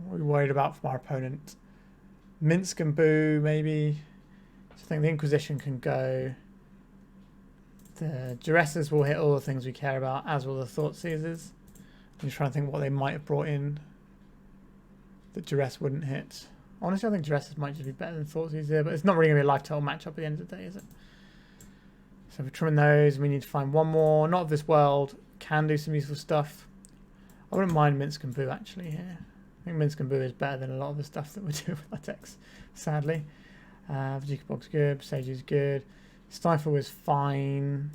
What are we worried about from our opponent? Minsk and Boo, maybe. So I think the Inquisition can go. The Duresses will hit all the things we care about, as will the Thoughtseizes. I'm just trying to think what they might have brought in that Duress wouldn't hit. Honestly, I think Duresses might just be better than Thoughtseizes here, but it's not really going to be a life total matchup at the end of the day, is it? So we're trimming those. We need to find one more. Not of this world. Can do some useful stuff. I wouldn't mind Minsk and Boo actually here. I think Minsk and Boo is better than a lot of the stuff that we're doing with our decks, sadly. Bojuka Bog's good. Boseiju's good. Stifle is fine.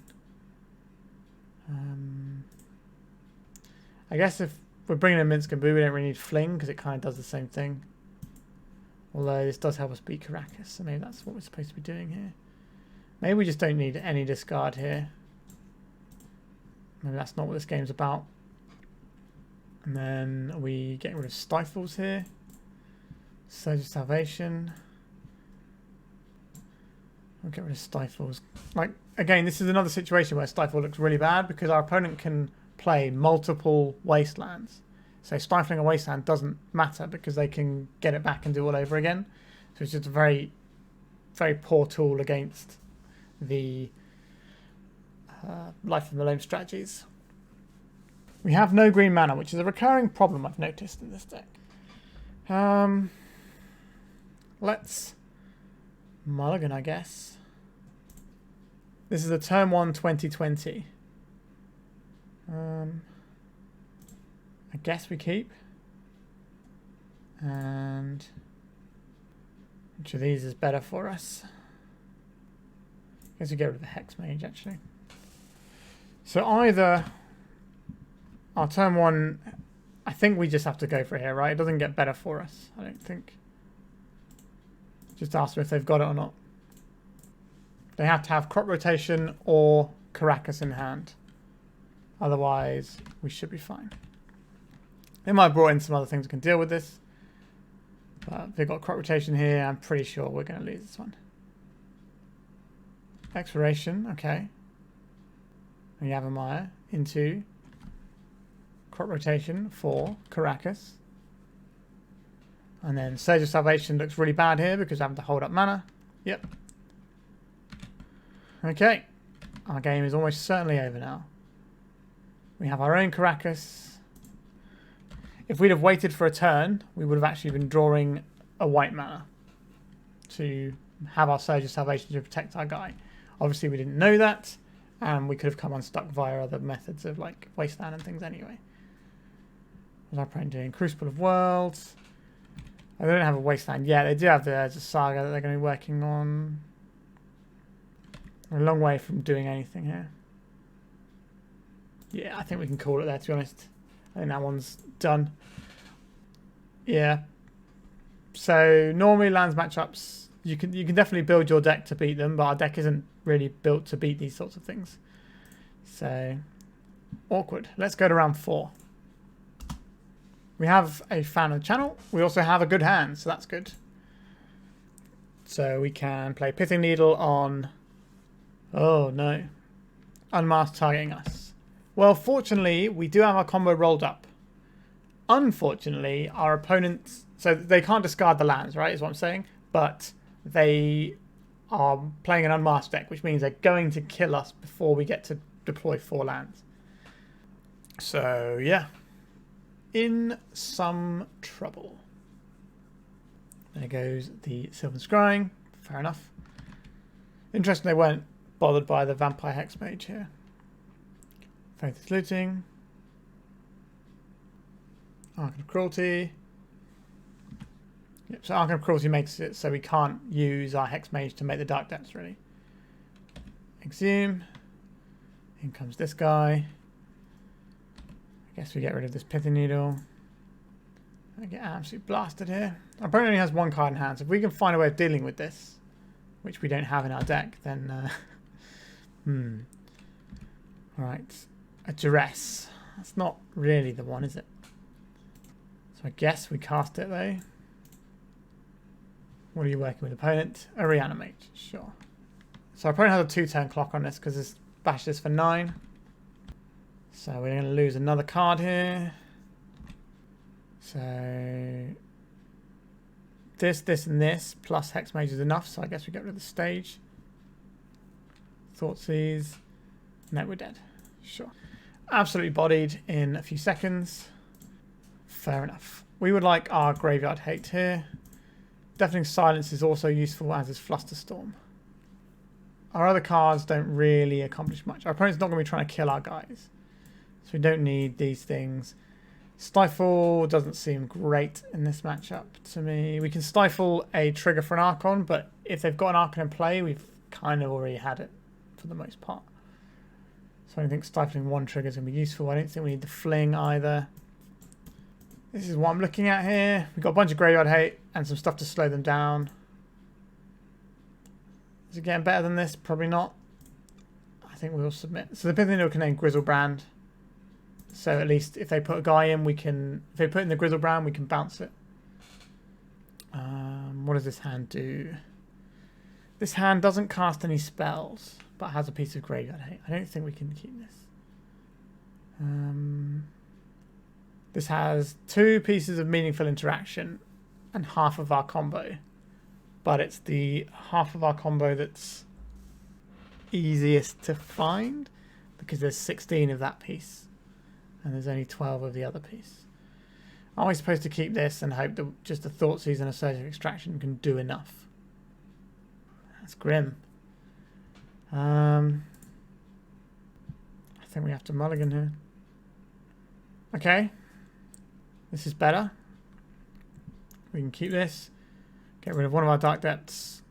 I guess if we're bringing in Minsk and Boo, we don't really need Fling because it kind of does the same thing. Although this does help us beat Karakas, so maybe that's what we're supposed to be doing here. Maybe we just don't need any discard here. Maybe that's not what this game's about. And then are we getting rid of Stifles here? Surge of Salvation. We'll get rid of Stifles. Like, again, this is another situation where Stifle looks really bad because our opponent can play multiple wastelands. So stifling a wasteland doesn't matter because they can get it back and do all over again. So it's just a very, very poor tool against the Life of the Loam strategies. We have no green mana, which is a recurring problem I've noticed in this deck. Let's mulligan, I guess. This is a turn 1 2020. I guess we keep. And which of these is better for us? I guess we get rid of the Hexmage actually. So either our turn 1, I think we just have to go for it here, right? It doesn't get better for us, I don't think. Just ask them if they've got it or not. They have to have crop rotation or Karakas in hand. Otherwise, we should be fine. They might have brought in some other things that can deal with this. But they've got crop rotation here. I'm pretty sure we're going to lose this one. Exploration, okay. And Yawgmoth into crop rotation for Karakas. And then Surge of Salvation looks really bad here because I have to hold up mana. Yep. Okay. Our game is almost certainly over now. We have our own Karakas. If we'd have waited for a turn, we would have actually been drawing a white mana to have our Surge of Salvation to protect our guy. Obviously, we didn't know that, and we could have come unstuck via other methods of like Wasteland and things anyway. What's our opponent doing? Crucible of Worlds. I don't have a Wasteland yet. They do have the Saga that they're going to be working on. We're a long way from doing anything here. Yeah, I think we can call it there, to be honest. I think that one's done. Yeah. So normally lands matchups, you can definitely build your deck to beat them, but our deck isn't really built to beat these sorts of things. So awkward. Let's go to round 4. We have a fan of the channel. We also have a good hand, so that's good. So we can play Pithing Needle on... Oh, no. Unmasked targeting us. Well, fortunately, we do have our combo rolled up. Unfortunately, our opponents... So they can't discard the lands, right, is what I'm saying. But they are playing an unmasked deck, which means they're going to kill us before we get to deploy 4 lands. So, yeah. In some trouble. There goes the Sylvan Scrying. Fair enough. Interesting they weren't bothered by the Vampire Hexmage here. Faith is looting. Arcane of Cruelty. Yep, so Arcane of Cruelty makes it so we can't use our Hexmage to make the Dark Depths, really. Exhume. In comes this guy. I guess we get rid of this Pithing Needle. I get absolutely blasted here. Our opponent only has 1 card in hand, so if we can find a way of dealing with this, which we don't have in our deck, then... Alright. A Duress. That's not really the one, is it? So I guess we cast it, though. What are you working with, opponent? A Reanimate. Sure. So our opponent has a 2-turn clock on this, because this bashes for 9. So we're going to lose another card here. So this, and this, plus Hexmage is enough, so I guess we get rid of the stage. Thoughtseize. No, we're dead. Sure. Absolutely bodied in a few seconds. Fair enough. We would like our Graveyard Hate here. Deafening Silence is also useful, as is Flusterstorm. Our other cards don't really accomplish much. Our opponent's not going to be trying to kill our guys. So we don't need these things. Stifle doesn't seem great in this matchup to me. We can stifle a trigger for an Archon, but if they've got an Archon in play, we've kind of already had it for the most part. So I don't think stifling 1 trigger is going to be useful. I don't think we need the Fling either. This is what I'm looking at here. We've got a bunch of Graveyard Hate and some stuff to slow them down. Is it getting better than this? Probably not. I think we'll submit. So the Pithing Needle can name Grizzlebrand. So at least if they put a guy in, we can... If they put in the Grizzlebrand, we can bounce it. What does this hand do? This hand doesn't cast any spells, but has a piece of Graveyard Hate. I don't think we can keep this. This has 2 pieces of meaningful interaction and half of our combo. But it's the half of our combo that's easiest to find, because there's 16 of that piece. And there's only 12 of the other piece. Are we supposed to keep this and hope that just a Thoughtseize and a Surge of Extraction can do enough? That's grim. I think we have to mulligan here. Okay. This is better. We can keep this. Get rid of one of our Dark Depths.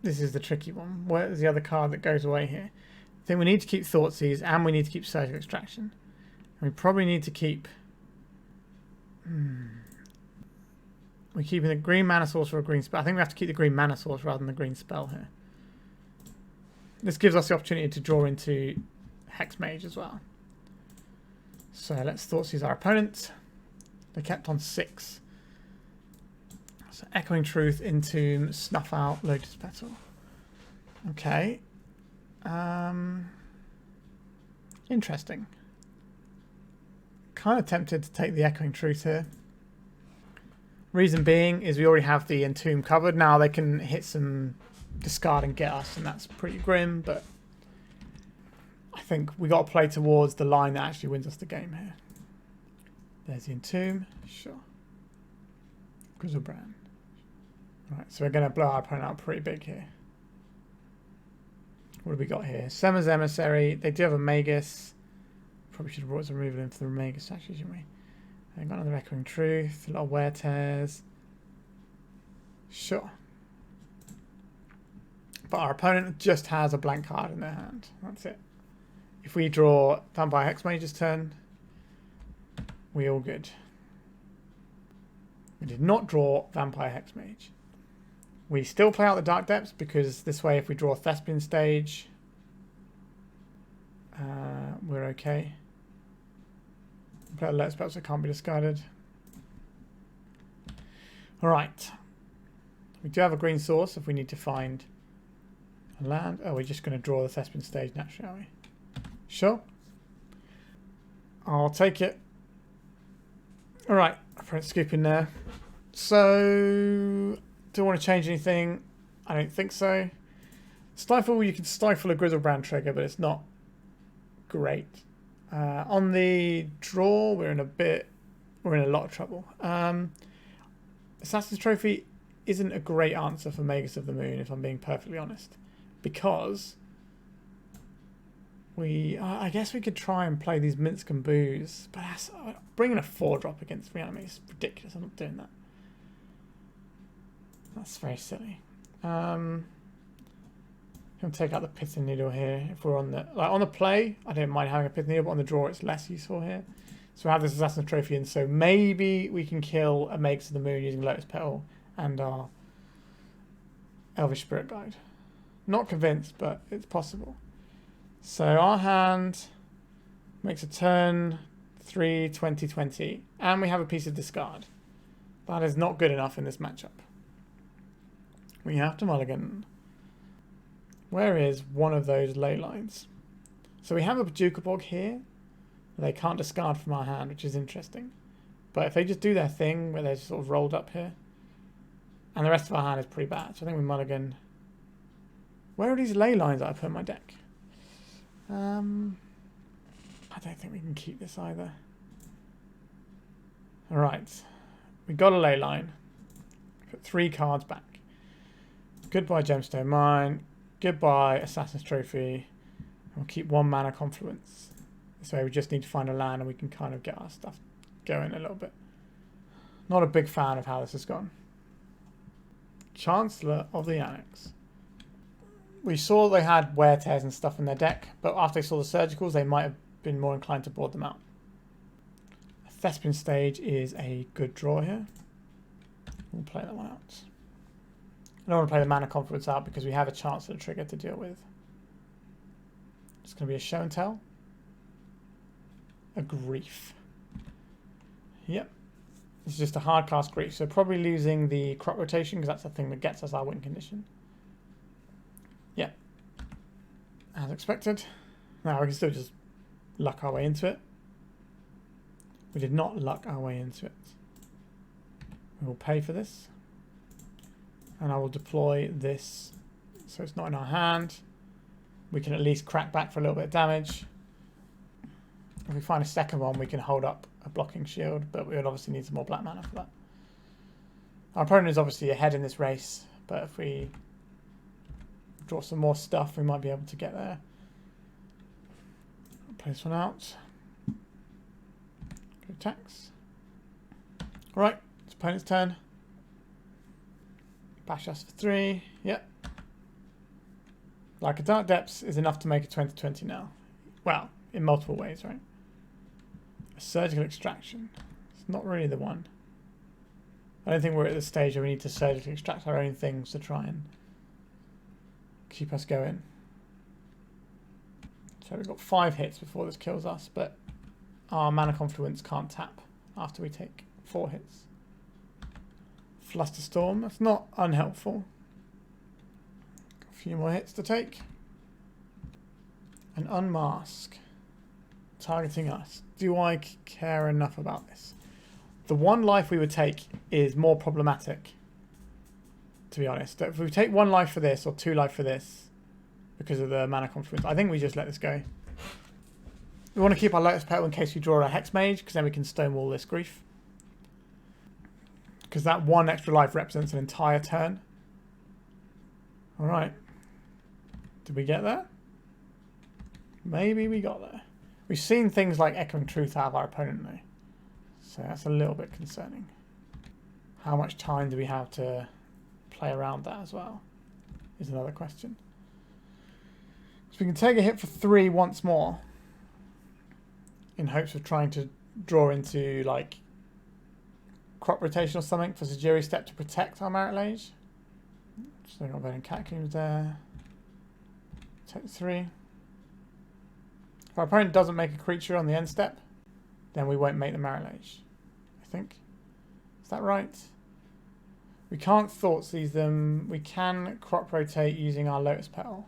This is the tricky one. Where's the other card that goes away here? I think we need to keep Thoughtseize and we need to keep Surge of Extraction. We probably need to keep... We're keeping the green mana source or a green spell. I think we have to keep the green mana source rather than the green spell here. This gives us the opportunity to draw into Hexmage as well. So let's Thoughtseize our opponent. They kept on 6. So Echoing Truth, Entomb, Snuff Out, Lotus Petal. Okay. Interesting. Kind of tempted to take the Echoing Truth here. Reason being is we already have the Entomb covered. Now they can hit some discard and get us, and that's pretty grim, but I think we got to play towards the line that actually wins us the game here. There's the Entomb. Sure. Grizzlebrand. Right, so we're going to blow our opponent out pretty big here. What have we got here? Summer's Emissary. They do have a Magus. Probably should have brought some removal in for the Magus, actually, shouldn't we? And got another Echoing Truth. A lot of Wear Tears. Sure. But our opponent just has a blank card in their hand. That's it. If we draw Vampire Hexmage's turn, we all good. We did not draw Vampire Hexmage. We still play out the Dark Depths because this way if we draw Thespian stage, we're okay. Play a Lotus Petal so it can't be discarded. Alright. We do have a green source if we need to find a land. Oh, we're just going to draw the Thespian stage naturally, are we? Sure. I'll take it. Alright, opponent scooping there. So, do I want to change anything? I don't think so. Stifle, you can stifle a Grizzlebrand trigger, but it's not great. On the draw, we're in a lot of trouble. Assassin's Trophy isn't a great answer for Magus of the Moon, if I'm being perfectly honest, because I guess we could try and play these Minsk and Booze, but bringing a 4-drop against Reanimate is ridiculous. I'm not doing that. That's very silly. I'm going to take out the Pithing Needle here. If we're on the play, I don't mind having a Pithing Needle, but on the draw it's less useful here. So we have this Assassin's Trophy in, so maybe we can kill a Magus of the Moon using Lotus Petal and our Elvish Spirit Guide. Not convinced, but it's possible. So our hand makes a turn 3, 20, 20, and we have a piece of discard. That is not good enough in this matchup. We have to mulligan. Where is one of those Leylines? So we have a Bojuka Bog here. They can't discard from our hand, which is interesting. But if they just do their thing, where they're sort of rolled up here, and the rest of our hand is pretty bad, so I think we mulligan. Where are these Leylines that I put in my deck? I don't think we can keep this either. Alright. We got a Leyline. Put 3 cards back. Goodbye Gemstone Mine. Goodbye Assassin's Trophy. We'll keep 1 Mana Confluence. So we just need to find a land and we can kind of get our stuff going a little bit. Not a big fan of how this has gone. Chancellor of the Annex. We saw they had wear tears and stuff in their deck, but after they saw the Surgicals, they might have been more inclined to board them out. A Thespian stage is a good draw here. We'll play that one out. I don't want to play the Mana Confluence out because we have a Chancellor trigger to deal with. It's going to be a Show and Tell. A Grief. Yep. It's just a hard cast Grief, so probably losing the crop rotation because that's the thing that gets us our win condition. Yep. As expected. Now we can still just luck our way into it. We did not luck our way into it. We will pay for this. And I will deploy this so it's not in our hand. We can at least crack back for a little bit of damage. If we find a second one, we can hold up a blocking shield, but we would obviously need some more black mana for that. Our opponent is obviously ahead in this race, but if we draw some more stuff, we might be able to get there. I'll play this one out. Go attacks. Alright, it's opponent's turn. Bash us for 3. Yep. Like a Dark Depths is enough to make a 20-20 now. Well, in multiple ways, right? A Surgical Extraction. It's not really the one. I don't think we're at the stage where we need to surgically extract our own things to try and keep us going. So we've got 5 hits before this kills us, but our Mana Confluence can't tap after we take 4 hits. Flusterstorm, that's not unhelpful. Got a few more hits to take. An Unmask. Targeting us. Do I care enough about this? The 1 life we would take is more problematic, to be honest. If we take 1 life for this or 2 life for this because of the Mana Confluence, I think we just let this go. We want to keep our Lotus Petal in case we draw a Hexmage, because then we can stonewall this Grief. Because that 1 extra life represents an entire turn. Alright. Did we get there? Maybe we got there. We've seen things like Echoing Truth out of our opponent though. So that's a little bit concerning. How much time do we have to play around that as well? Is another question. So we can take a hit for 3 once more. in hopes of trying to draw into like crop rotation or something for Sejiri Steppe to protect our Marit Lage. So they've got Burning Catacombs there. Take 3. If our opponent doesn't make a creature on the end step, then we won't make the Marit Lage, I think. Is that right? We can't Thoughtseize them. We can crop rotate using our Lotus Petal.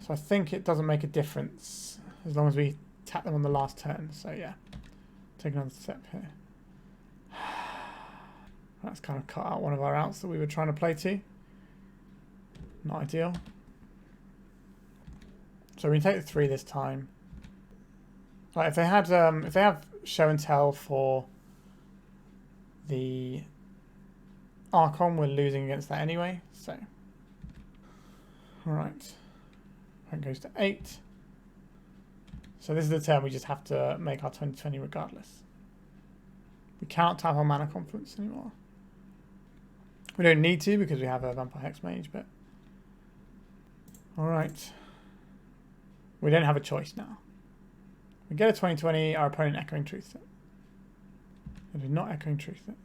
So I think it doesn't make a difference as long as we tap them on the last turn. So yeah, take another step here. That's kind of cut out one of our outs that we were trying to play to. Not ideal. So we take the 3 this time. Like if they have show and tell for the Archon, we're losing against that anyway. So, all right, that goes to 8. So this is the turn we just have to make our 2020 regardless. We can't tap our Mana Confluence anymore. We don't need to because we have a Vampire Hexmage, but all right. We don't have a choice now. We get a 2020, our opponent Echoing Truth it. They did not Echoing Truth it.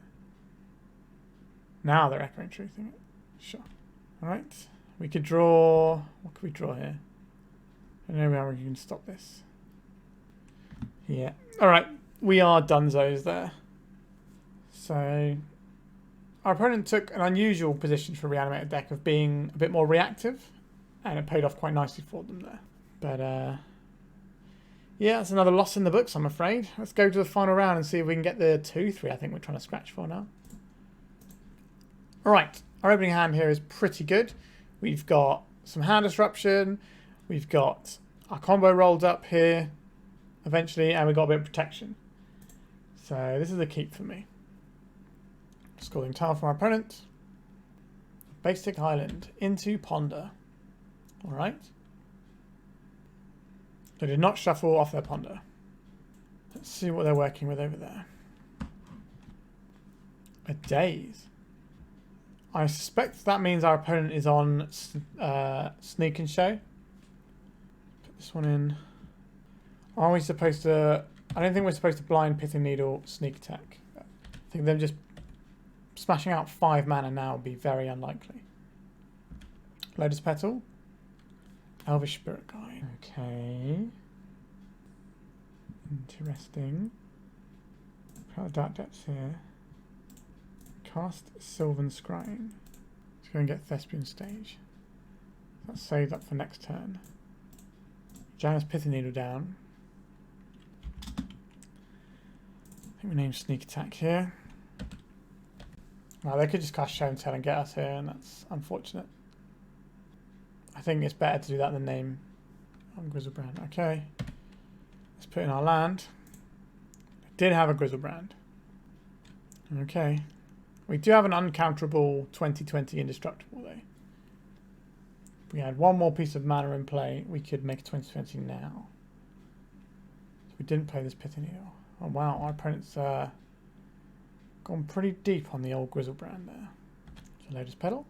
Now they're Echoing Truthing it. Sure. Alright. We could draw... What could we draw here? I don't know how we can stop this. Yeah. Alright. We are dunzos there. So... Our opponent took an unusual position for a reanimated deck of being a bit more reactive. And it paid off quite nicely for them there. But, yeah, that's another loss in the books, I'm afraid. Let's go to the final round and see if we can get the 2-3 I think we're trying to scratch for now. Alright, our opening hand here is pretty good. We've got some hand disruption. We've got our combo rolled up here, eventually, and we've got a bit of protection. So this is a keep for me. Scalding Tile from our opponent. Basic Island into Ponder. Alright. They did not shuffle off their Ponder. Let's see what they're working with over there. A Daze. I suspect that means our opponent is on Sneak and Show. Put this one in. Are we supposed to... I don't think we're supposed to blind Pithing Needle Sneak Attack. I think them just smashing out 5 mana now would be very unlikely. Lotus Petal. Elvish Spirit Guide. Okay. Interesting. Got the Dark Depths here. Cast Sylvan Scrying. Let's go and get Thespian Stage. That's saved up for next turn. Janus Pithing Needle down. I think we name Sneak Attack here. Well, they could just cast Show and Tell and get us here, and that's unfortunate. I think it's better to do that than name on Grizzlebrand. Okay. Let's put in our land. I did have a Grizzlebrand. Okay. We do have an uncounterable 2020 Indestructible though. If we had one more piece of mana in play, we could make a 2020 now. So we didn't play this Pithing Needle. Oh wow, our opponent's gone pretty deep on the old Grizzlebrand there. So Lotus Petal.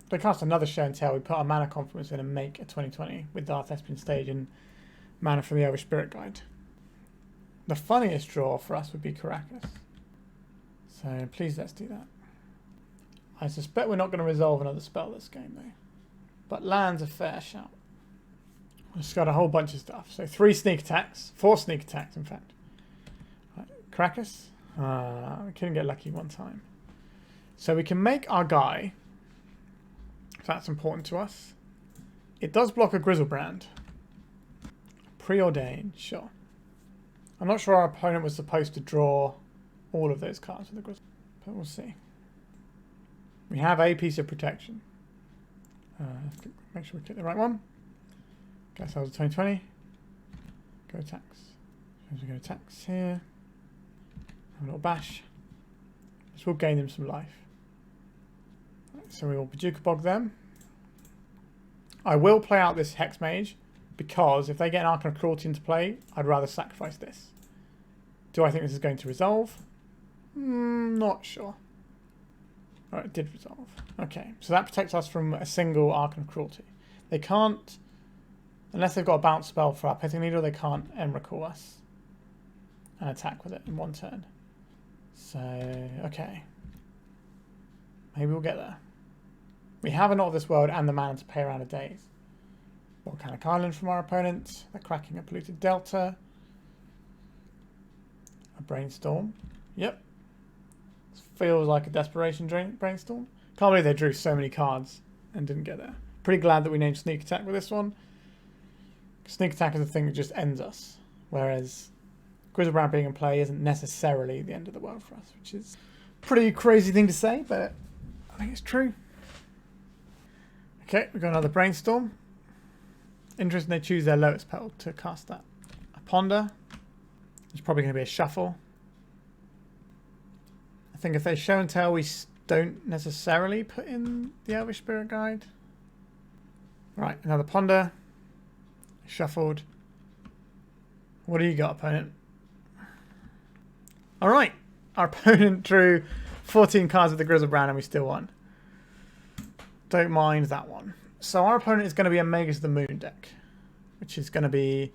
If they cast another Show and Tell, we put our Mana Confluence in and make a 2020 with our Thespian Stage and mana from the Elvish Spirit Guide. The funniest draw for us would be Karakas. So please let's do that. I suspect we're not going to resolve another spell this game though. But land's a fair shout. We've just got a whole bunch of stuff. So 3 sneak attacks. 4 sneak attacks in fact. Right, Karakas. We couldn't get lucky one time. So we can make our guy... If that's important to us. It does block a Grizzlebrand. Preordained, sure. I'm not sure our opponent was supposed to draw all of those cards with the Grizzlebrand, but we'll see. We have a piece of protection. Make sure we click the right one. Get ourselves a 2020. Go attacks. So we go attacks here. Have a little bash. This will gain them some life. So we will Bojuka Bog them. I will play out this Hexmage because if they get an Arcana of Cruelty into play, I'd rather sacrifice this. Do I think this is going to resolve? Not sure. Oh, it did resolve. Okay, so that protects us from a single Arcana of Cruelty. They can't Unless they've got a bounce spell for our Pithing Needle, they can't end recall us and attack with it in one turn. So, okay. Maybe we'll get there. We have a Not of This World and the mana to pay around a daze. Volcanic Island from our opponent. They're cracking a Polluted Delta. A Brainstorm. Yep. This feels like a Desperation Brainstorm. Can't believe they drew so many cards and didn't get there. Pretty glad that we named Sneak Attack with this one. Sneak Attack is the thing that just ends us. Whereas Griselbrand being in play isn't necessarily the end of the world for us, which is a pretty crazy thing to say, but I think it's true. Okay, we've got another Brainstorm. Interesting they choose their Lotus Petal to cast that. A Ponder. It's probably going to be a Shuffle. I think if they Show and Tell, we don't necessarily put in the Elvish Spirit Guide. Right, another Ponder. Shuffled. What do you got, opponent? Alright, our opponent drew 14 cards with the Griselbrand and we still won. Don't mind that one. So our opponent is going to be a Magus of the Moon deck, which is going to be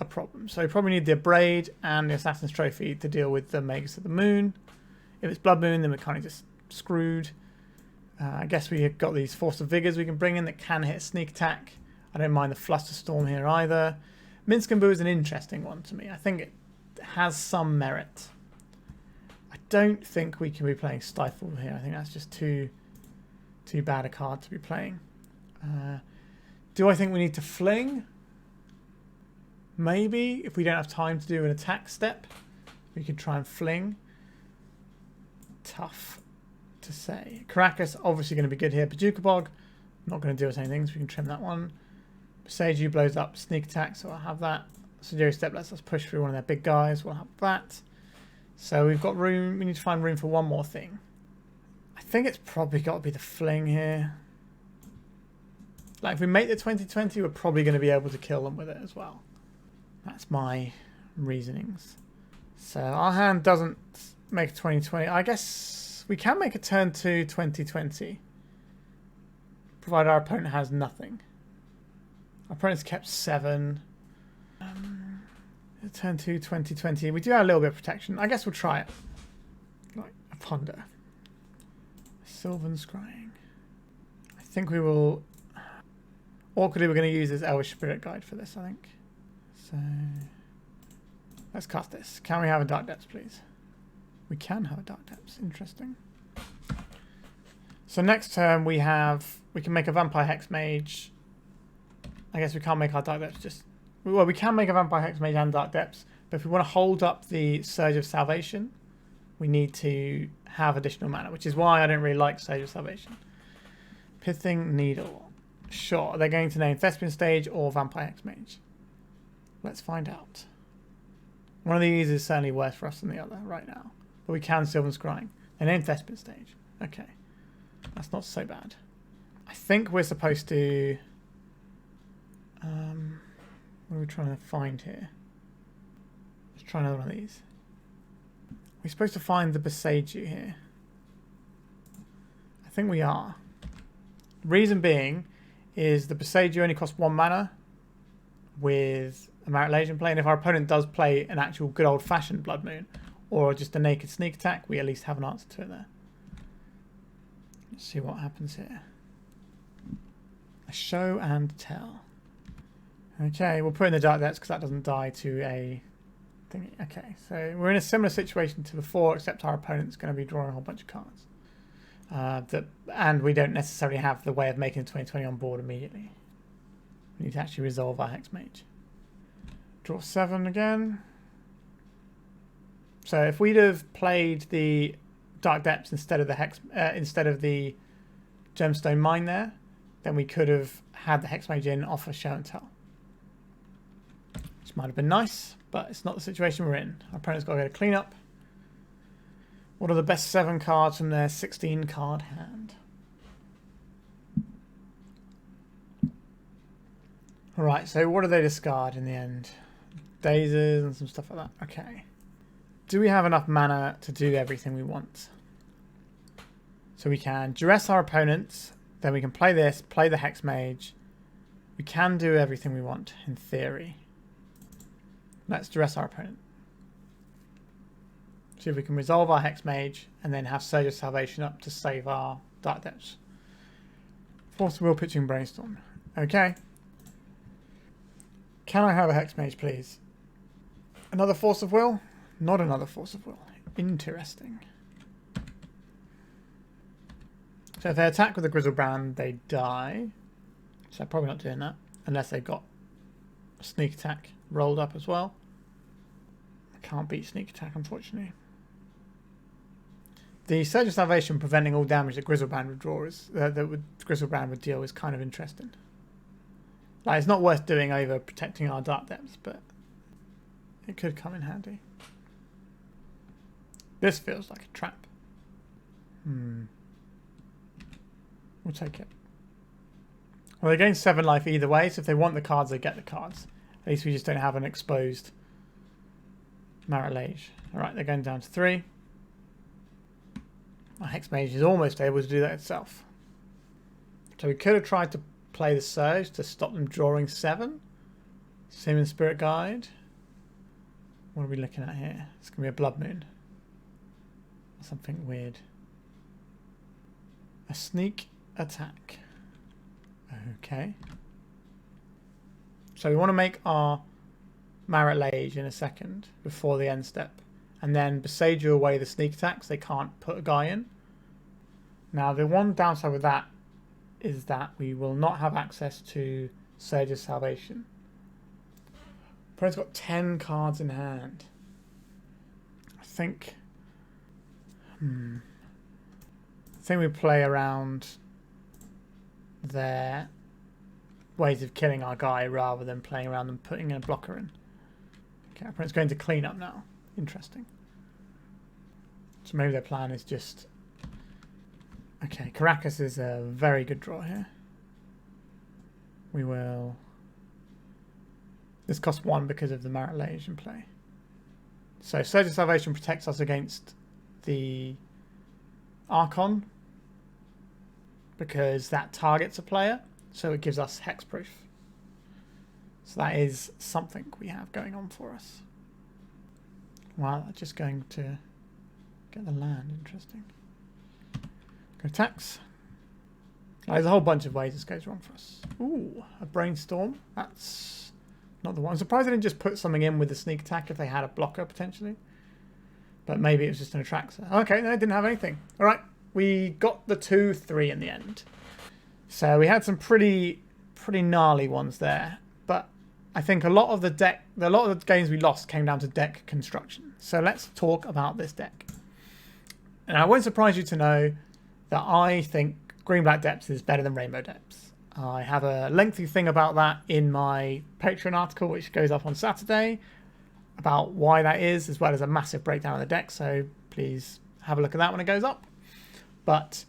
a problem. So we probably need the Abrade and the Assassin's Trophy to deal with the Magus of the Moon. If it's Blood Moon, then we're kind of just screwed. I guess we have got these Force of Vigors we can bring in that can hit Sneak Attack. I don't mind the Flusterstorm here either. Minsc and Boo is an interesting one to me. I think it has some merit. I don't think we can be playing Stifle here. I think that's just too bad a card to be playing. Do I think we need to Fling? Maybe. If we don't have time to do an attack step, we could try and Fling. Tough to say. Karakas obviously going to be good here. Bojuka Bog, not going to do us anything, so we can trim that one. Boseiju blows up Sneak Attack, so I'll have that. Sejiri Steppe lets us push through one of their big guys. We'll have that. So we've got room. We need to find room for one more thing. I think it's probably got to be the Fling here. Like if we make the 2020, we're probably going to be able to kill them with it as well. That's my reasonings. So our hand doesn't make a 2020. I guess we can make a turn 2 2020, provided our opponent has nothing. Our opponent's kept 7. Turn 2 2020. We do have a little bit of protection. I guess we'll try it. Like a Ponder. Sylvan Scrying. I think we will. Awkwardly, we're going to use this Elvish Spirit Guide for this, I think. So let's cast this. Can we have a Dark Depths, please? We can have a Dark Depths. Interesting. So next turn we can make a Vampire Hexmage. I guess we can't make our Dark Depths just... Well, we can make a Vampire Hexmage and Dark Depths, but if we want to hold up the Surge of Salvation, we need to have additional mana, which is why I don't really like Surge of Salvation. Pithing Needle. Sure, are they going to name Thespian Stage or Vampire Hexmage? Let's find out. One of these is certainly worse for us than the other right now, but we can Sylvan Scrying. They named Thespian Stage. Okay, that's not so bad. I think we're supposed to... what are we trying to find here? Let's try another one of these. We're supposed to find the Boseiju here. I think we are. Reason being is the Boseiju only costs 1 mana with a Marit Lage in play, and if our opponent does play an actual good old-fashioned Blood Moon or just a naked Sneak Attack, we at least have an answer to it there. Let's see what happens here. A Show and Tell. Okay, we'll put in the Dark Depths because that doesn't die to a thingy. Okay, so we're in a similar situation to before, except our opponent's going to be drawing a whole bunch of cards. And we don't necessarily have the way of making the 2020 on board immediately. We need to actually resolve our Hexmage. Draw 7 again. So if we'd have played the Dark Depths instead of the Gemstone Mine there, then we could have had the Hexmage in off a Show and Tell. Which might have been nice, but it's not the situation we're in. Our opponent's got to get a cleanup. What are the best 7 cards from their 16 card hand? Alright, so what do they discard in the end? Dazes and some stuff like that. Okay. Do we have enough mana to do everything we want? So we can duress our opponents, then we can play this, play the Hexmage, We can do everything we want, in theory. Let's Duress our opponent. See if we can resolve our Hexmage and then have Surge of Salvation up to save our Dark Depths. Force of Will, pitching Brainstorm. Okay. Can I have a Hexmage, please? Another Force of Will? Not another Force of Will. Interesting. So if they attack with a Grizzlebrand, they die. So I'm probably not doing that. Unless they've got a Sneak Attack rolled up as well. I can't beat Sneak Attack, unfortunately. The Surge of Salvation preventing all damage that Grizzlebrand would draw is Grizzlebrand would deal is kind of interesting. Like, it's not worth doing over protecting our Dark Depths, but it could come in handy. This feels like a trap. We'll take it. Well, they gain 7 life either way, so if they want the cards, they get the cards. At least we just don't have an exposed Marit Lage. Alright, they're going down to 3. My Hexmage is almost able to do that itself. So we could have tried to play the Surge to stop them drawing 7. Same Spirit Guide. What are we looking at here? It's going to be a Blood Moon. Something weird. A Sneak Attack. Okay. So we want to make our Marit Lage in a second before the end step. And then Boseiju away the sneak attacks. They can't put a guy in. Now the one downside with that is that we will not have access to Surge of Salvation. Opponent's got 10 cards in hand. I think we play around their ways of killing our guy rather than playing around them putting a blocker in. Okay, opponent's going to clean up now. Interesting. So maybe their plan is just... Okay, Karakas is a very good draw here. We will... This costs 1 because of the Marit Lage in play. So Surge of Salvation protects us against the Archon because that targets a player, so it gives us hexproof. So that is something we have going on for us. Wow, that's just going to get the land. Interesting. Go attacks. There's a whole bunch of ways this goes wrong for us. Ooh, a Brainstorm. That's not the one. I'm surprised they didn't just put something in with the sneak attack if they had a blocker potentially. But maybe it was just an Attraxer. Okay, no, they didn't have anything. All right, we got the 2-3 in the end. So we had some pretty gnarly ones there. But I think a lot of the games we lost came down to deck construction. So let's talk about this deck. And I won't surprise you to know that I think Green-Black Depths is better than Rainbow Depths. I have a lengthy thing about that in my Patreon article, which goes up on Saturday, about why that is, as well as a massive breakdown of the deck. So please have a look at that when it goes up. But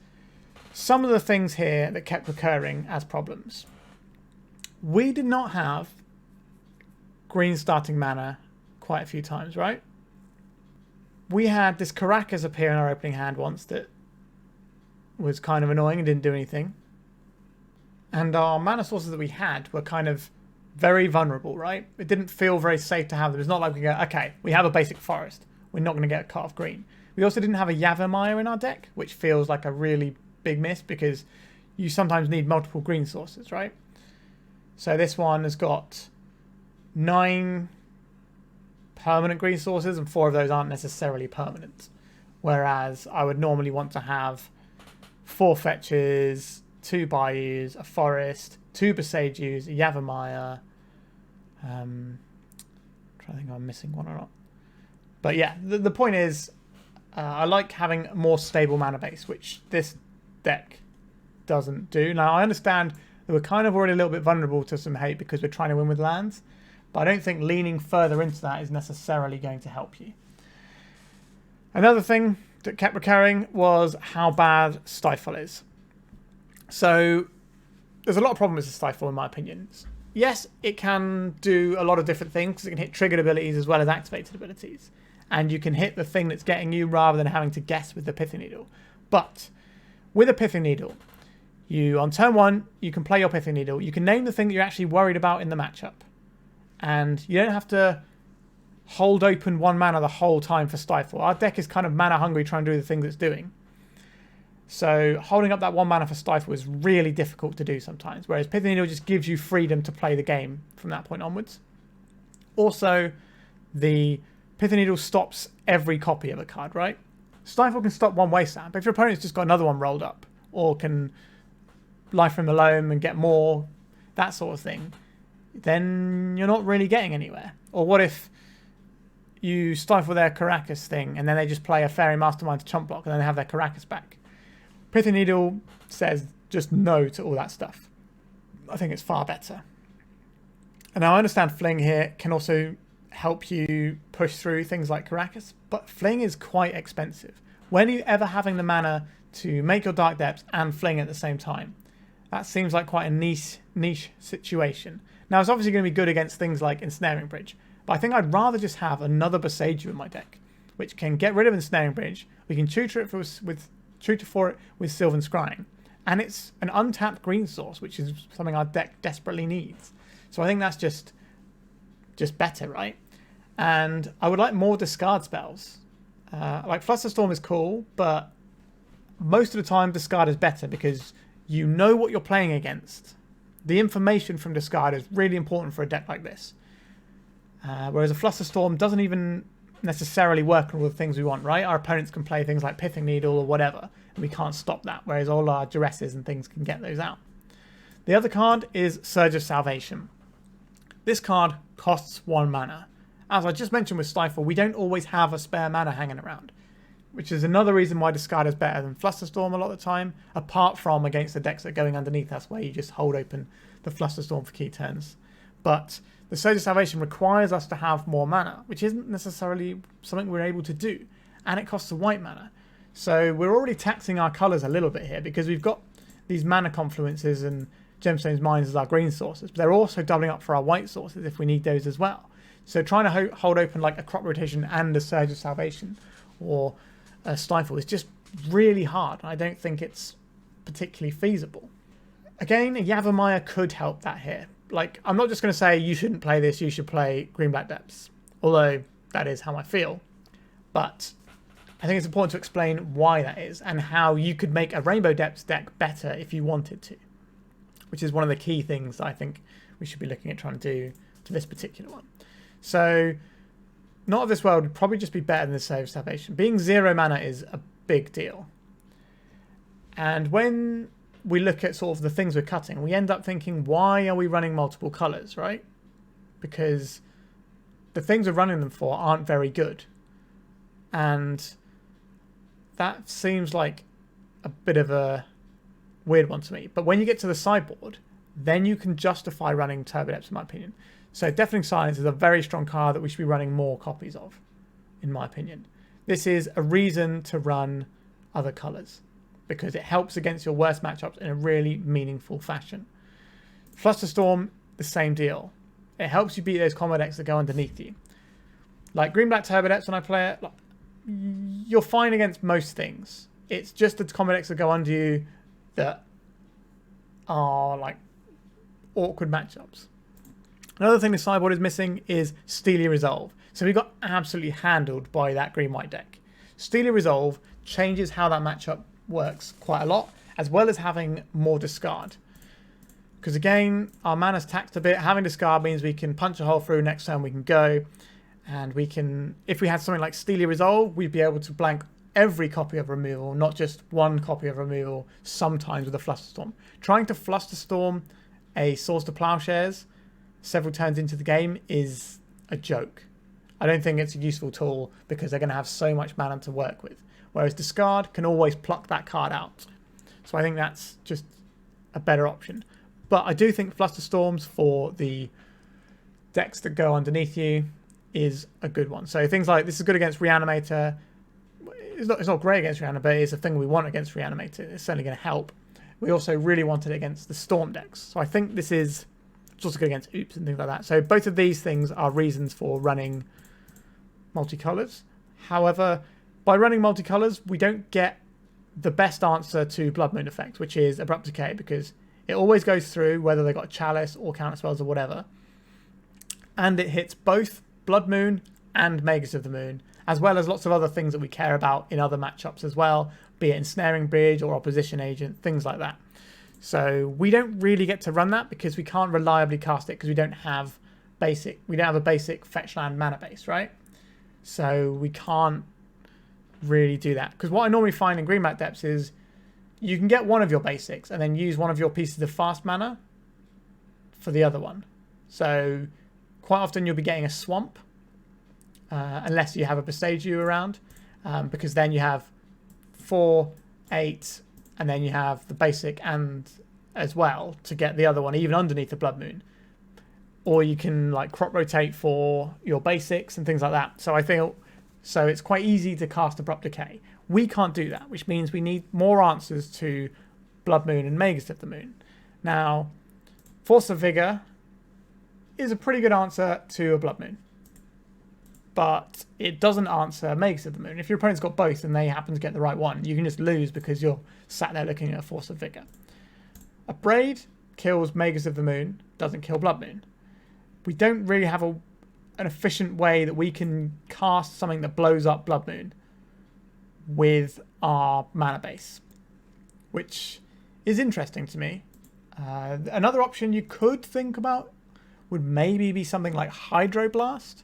some of the things here that kept recurring as problems. We did not have green starting mana quite a few times, right? We had this Karakas appear in our opening hand once that was kind of annoying and didn't do anything. And our mana sources that we had were kind of very vulnerable, right? It didn't feel very safe to have them. It's not like we go, okay, we have a basic forest. We're not going to get a cut off green. We also didn't have a Yawgmoth in our deck, which feels like a really big miss because you sometimes need multiple green sources, right? So this one has got 9 permanent green sources and 4 of those aren't necessarily permanent. Whereas I would normally want to have 4 fetches, 2 bayous, a forest, 2 Boseijus, a Yawgmoth. I'm trying to think if I'm missing one or not. But yeah, the point is, I like having a more stable mana base, which this deck doesn't do. Now, I understand that we're kind of already a little bit vulnerable to some hate because we're trying to win with lands, but I don't think leaning further into that is necessarily going to help you. Another thing that kept recurring was how bad Stifle is. So there's a lot of problems with Stifle in my opinion. Yes, it can do a lot of different things because it can hit triggered abilities as well as activated abilities. And you can hit the thing that's getting you rather than having to guess with the Pithing Needle. But with a Pithing Needle, On turn 1, you can play your Pithing Needle. You can name the thing that you're actually worried about in the matchup. And you don't have to hold open 1 mana the whole time for Stifle. Our deck is kind of mana hungry trying to do the thing it's doing. So holding up that 1 mana for Stifle is really difficult to do sometimes, whereas Pithing Needle just gives you freedom to play the game from that point onwards. Also, the Pithing Needle stops every copy of a card, right? Stifle can stop one wasteland, but if your opponent's just got another one rolled up, or can Life from Alone and get more, that sort of thing, then you're not really getting anywhere. Or what if you stifle their Karakas thing, and then they just play a Fairy Mastermind to chump block, and then they have their Karakas back? Pithing Needle says just no to all that stuff. I think it's far better. And now I understand Fling here can also help you push through things like Karakas, but Fling is quite expensive. When are you ever having the mana to make your Dark Depths and Fling at the same time? That seems like quite a niche situation. Now, it's obviously going to be good against things like Ensnaring Bridge, but I think I'd rather just have another Boseiju in my deck, which can get rid of Ensnaring Bridge. We can tutor for it with Sylvan Scrying, and it's an untapped green source, which is something our deck desperately needs. So I think that's just better, right? And I would like more discard spells. Like Flusterstorm is cool, but most of the time discard is better because you know what you're playing against. The information from discard is really important for a deck like this. Whereas a Flusterstorm doesn't even necessarily work on all the things we want, right? Our opponents can play things like Pithing Needle or whatever, and we can't stop that, whereas all our Duresses and things can get those out. The other card is Surge of Salvation. This card costs 1 mana. As I just mentioned with Stifle, we don't always have a spare mana hanging around, which is another reason why discard is better than Flusterstorm a lot of the time, apart from against the decks that are going underneath us where you just hold open the Flusterstorm for key turns. But the Surge of Salvation requires us to have more mana, which isn't necessarily something we're able to do, and it costs a white mana. So we're already taxing our colours a little bit here because we've got these Mana Confluences and Gemstone Mines as our green sources, but they're also doubling up for our white sources if we need those as well. So trying to hold open like a Crop Rotation and a Surge of Salvation or a Stifle is just really hard. I don't think it's particularly feasible. Again, a Yawgmoth could help that here. Like, I'm not just going to say you shouldn't play this, you should play Green-Black Depths, although that is how I feel. But I think it's important to explain why that is and how you could make a Rainbow Depths deck better if you wanted to, which is one of the key things I think we should be looking at trying to do to this particular one. So, Not of This World would probably just be better than the Surge of Salvation. Being 0 mana is a big deal. And when we look at sort of the things we're cutting, we end up thinking, why are we running multiple colours, right? Because the things we're running them for aren't very good. And that seems like a bit of a weird one to me. But when you get to the sideboard, then you can justify running Turbo Depths, in my opinion. So Deafening Silence is a very strong card that we should be running more copies of, in my opinion. This is a reason to run other colours, because it helps against your worst matchups in a really meaningful fashion. Flusterstorm, the same deal. It helps you beat those combo decks that go underneath you. Like Green-Black Turbo Depths, when I play it, you're fine against most things. It's just the combo decks that go under you that are like awkward matchups. Another thing the sideboard is missing is Steely Resolve. So we got absolutely handled by that green-white deck. Steely Resolve changes how that matchup works quite a lot, as well as having more discard. Because again, our mana's taxed a bit. Having discard means we can punch a hole through next turn we can go. And we can, if we had something like Steely Resolve, we'd be able to blank every copy of removal, not just one copy of removal, sometimes with a Flusterstorm. Trying to Flusterstorm a Swords to Plowshares several turns into the game is a joke. I don't think it's a useful tool because they're going to have so much mana to work with. Whereas discard can always pluck that card out. So I think that's just a better option. But I do think Flusterstorms for the decks that go underneath you is a good one. So things like this is good against Reanimator. It's not great against Reanimator, but it's a thing we want against Reanimator. It's certainly going to help. We also really want it against the Storm decks. So I think this is also good against Oops and things like that. So both of these things are reasons for running multicolours. However, by running multicolours, we don't get the best answer to Blood Moon effect, which is Abrupt Decay, because it always goes through whether they got a Chalice or counter spells or whatever. And it hits both Blood Moon and Magus of the Moon, as well as lots of other things that we care about in other matchups as well, be it Ensnaring Bridge or Opposition Agent, things like that. So we don't really get to run that because we can't reliably cast it because we don't have a basic fetch land mana base, right? So we can't really do that. Because what I normally find in Green-Black Depths is you can get one of your basics and then use one of your pieces of fast mana for the other one. So quite often you'll be getting a swamp, unless you have a Boseiju around, because then you have 4, 8, and then you have the basic and as well to get the other one even underneath the Blood Moon. Or you can like crop rotate for your basics and things like that. So I feel so it's quite easy to cast Abrupt Decay. We can't do that, which means we need more answers to Blood Moon and Magus of the Moon. Now, Force of Vigor is a pretty good answer to a Blood Moon, but it doesn't answer Magus of the Moon. If your opponent's got both and they happen to get the right one, you can just lose because you're sat there looking at a Force of Vigor. Abrade kills Magus of the Moon, doesn't kill Blood Moon. We don't really have an efficient way that we can cast something that blows up Blood Moon with our mana base, which is interesting to me. Another option you could think about would maybe be something like Hydroblast.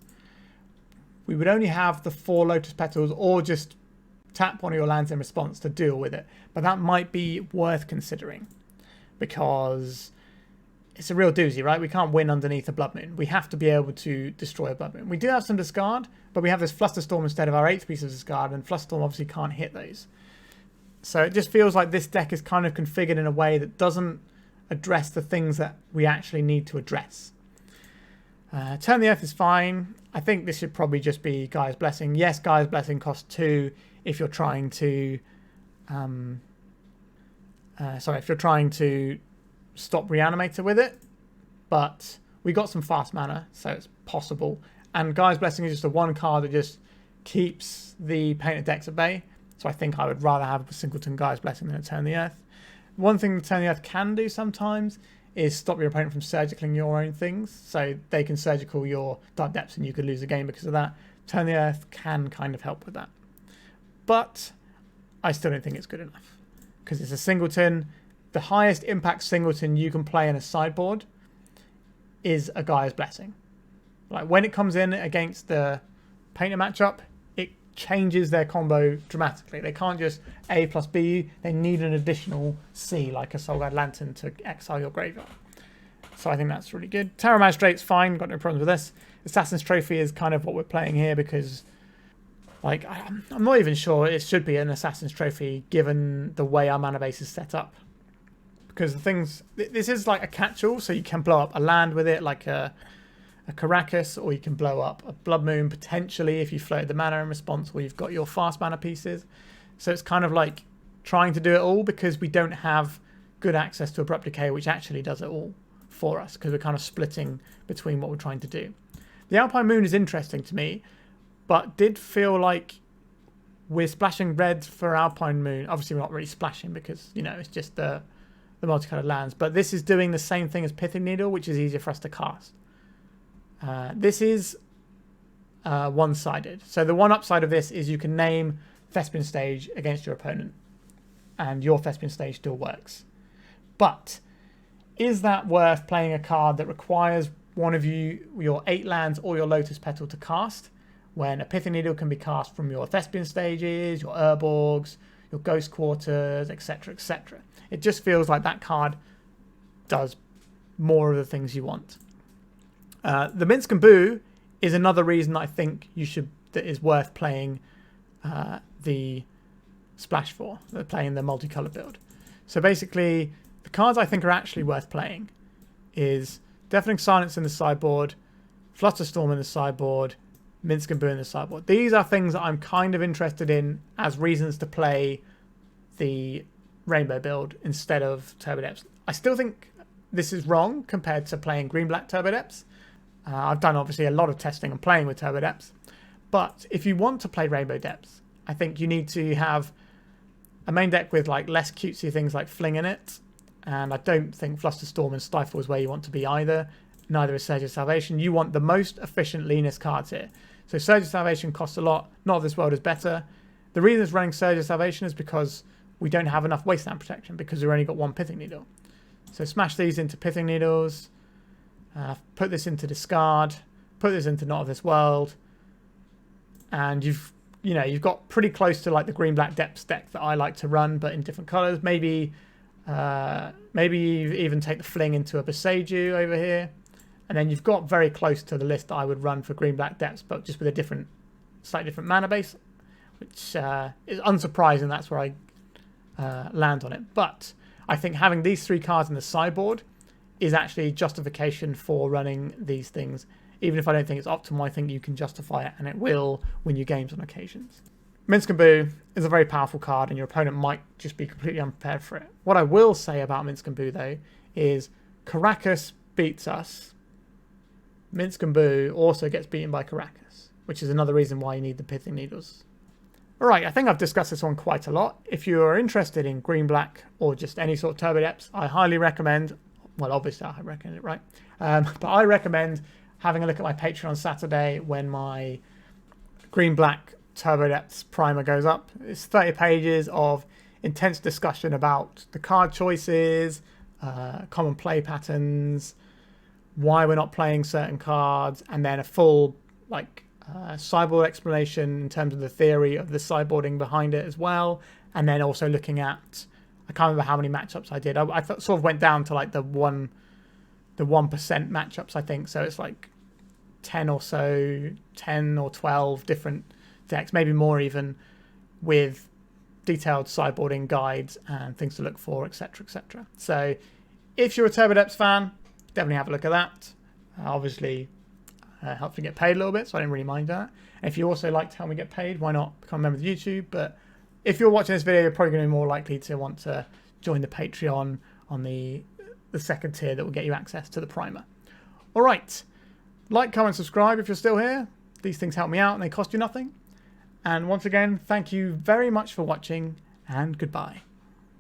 We would only have the 4 Lotus Petals or just tap one of your lands in response to deal with it. But that might be worth considering because it's a real doozy, right? We can't win underneath a Blood Moon. We have to be able to destroy a Blood Moon. We do have some discard, but we have this Flusterstorm instead of our 8th piece of discard, and Flusterstorm obviously can't hit those. So it just feels like this deck is kind of configured in a way that doesn't address the things that we actually need to address. Turn the Earth is fine. I think this should probably just be Gaia's Blessing. Yes, Gaia's Blessing costs 2 if you're trying to... if you're trying to stop Reanimator with it, but we got some fast mana, so it's possible. And Gaia's Blessing is just a 1 card that just keeps the Painted Decks at bay, so I think I would rather have a singleton Gaia's Blessing than a Turn the Earth. One thing that Turn the Earth can do sometimes is stop your opponent from surgicaling your own things, so they can surgical your Dark Depths and you could lose a game because of that. Turn the Earth can kind of help with that, but I still don't think it's good enough because it's a singleton. The highest impact singleton you can play in a sideboard is a Gaia's Blessing. Like when it comes in against the Painter matchup, it changes their combo dramatically. They can't just A plus B, they need an additional C like a Soulguide Lantern to exile your graveyard. So I think that's really good. Terror Magistrate's fine, got no problems with this. Assassin's Trophy is kind of what we're playing here because like I'm not even sure it should be an Assassin's Trophy given the way our mana base is set up. Because the things, this is like a catch-all, so you can blow up a land with it, like a Karakas, or you can blow up a Blood Moon potentially if you floated the mana in response, or you've got your fast mana pieces. So it's kind of like trying to do it all because we don't have good access to Abrupt Decay, which actually does it all for us because we're kind of splitting between what we're trying to do. The Alpine Moon is interesting to me, but did feel like we're splashing red for Alpine Moon. Obviously, we're not really splashing because, you know, it's just the multicolored lands, but this is doing the same thing as Pithing Needle, which is easier for us to cast. This is one-sided. So the one upside of this is you can name Thespian Stage against your opponent, and your Thespian Stage still works. But is that worth playing a card that requires one of your 8 lands or your Lotus Petal to cast, when a Pithing Needle can be cast from your Thespian Stages, your Urborgs, your Ghost Quarters, etc., etc. It just feels like that card does more of the things you want. The Minsk and Boo is another reason I think that is worth playing the Splash for, playing the multicolored build. So basically, the cards I think are actually worth playing is Deafening Silence in the sideboard, Flusterstorm in the sideboard, Minsk and Boo in the sideboard. These are things that I'm kind of interested in as reasons to play the Rainbow build instead of Turbo Depths. I still think this is wrong compared to playing Green-Black Turbo Depths. I've done obviously a lot of testing and playing with Turbo Depths, but if you want to play Rainbow Depths, I think you need to have a main deck with like less cutesy things like Fling in it, and I don't think Flusterstorm and Stifle is where you want to be either. Neither is Surge of Salvation. You want the most efficient, leanest cards here. So Surge of Salvation costs a lot. Not of This World is better. The reason it's running Surge of Salvation is because we don't have enough Wasteland protection because we've only got one Pithing Needle. So smash these into Pithing Needles. Put this into discard. Put this into Not of This World. And you've got pretty close to like the green-black depths deck that I like to run, but in different colors. Maybe you even take the Fling into a Boseiju over here. And then you've got very close to the list that I would run for green-black depths, but just with a slightly different mana base, which is unsurprising. That's where I land on it. But I think having these 3 cards in the sideboard is actually justification for running these things. Even if I don't think it's optimal, I think you can justify it, and it will win you games on occasions. Minsc and Boo is a very powerful card, and your opponent might just be completely unprepared for it. What I will say about Minsc and Boo, though, is Karakas beats us. Minsc and Boo also gets beaten by Karakas, which is another reason why you need the Pithing Needles. Alright, I think I've discussed this one quite a lot. If you are interested in green-black or just any sort of turbo depths, I highly recommend, well obviously I recommend it, right? But I recommend having a look at my Patreon on Saturday when my green-black turbo depths primer goes up. It's 30 pages of intense discussion about the card choices, common play patterns, why we're not playing certain cards, and then a full sideboard explanation in terms of the theory of the sideboarding behind it as well, and then also looking at, I can't remember how many matchups I did. I sort of went down to like the 1% matchups, I think. So it's like 10 or 12 different decks, maybe more even, with detailed sideboarding guides and things to look for, etc, etc. So if you're a Turbo Depths fan, definitely have a look at that. Obviously, helps me get paid a little bit, so I don't really mind that. And if you also like to help me get paid, why not become a member of YouTube? But if you're watching this video, you're probably going to be more likely to want to join the Patreon on the second tier that will get you access to the primer. All right, like, comment, subscribe if you're still here. These things help me out and they cost you nothing. And once again, thank you very much for watching, and goodbye.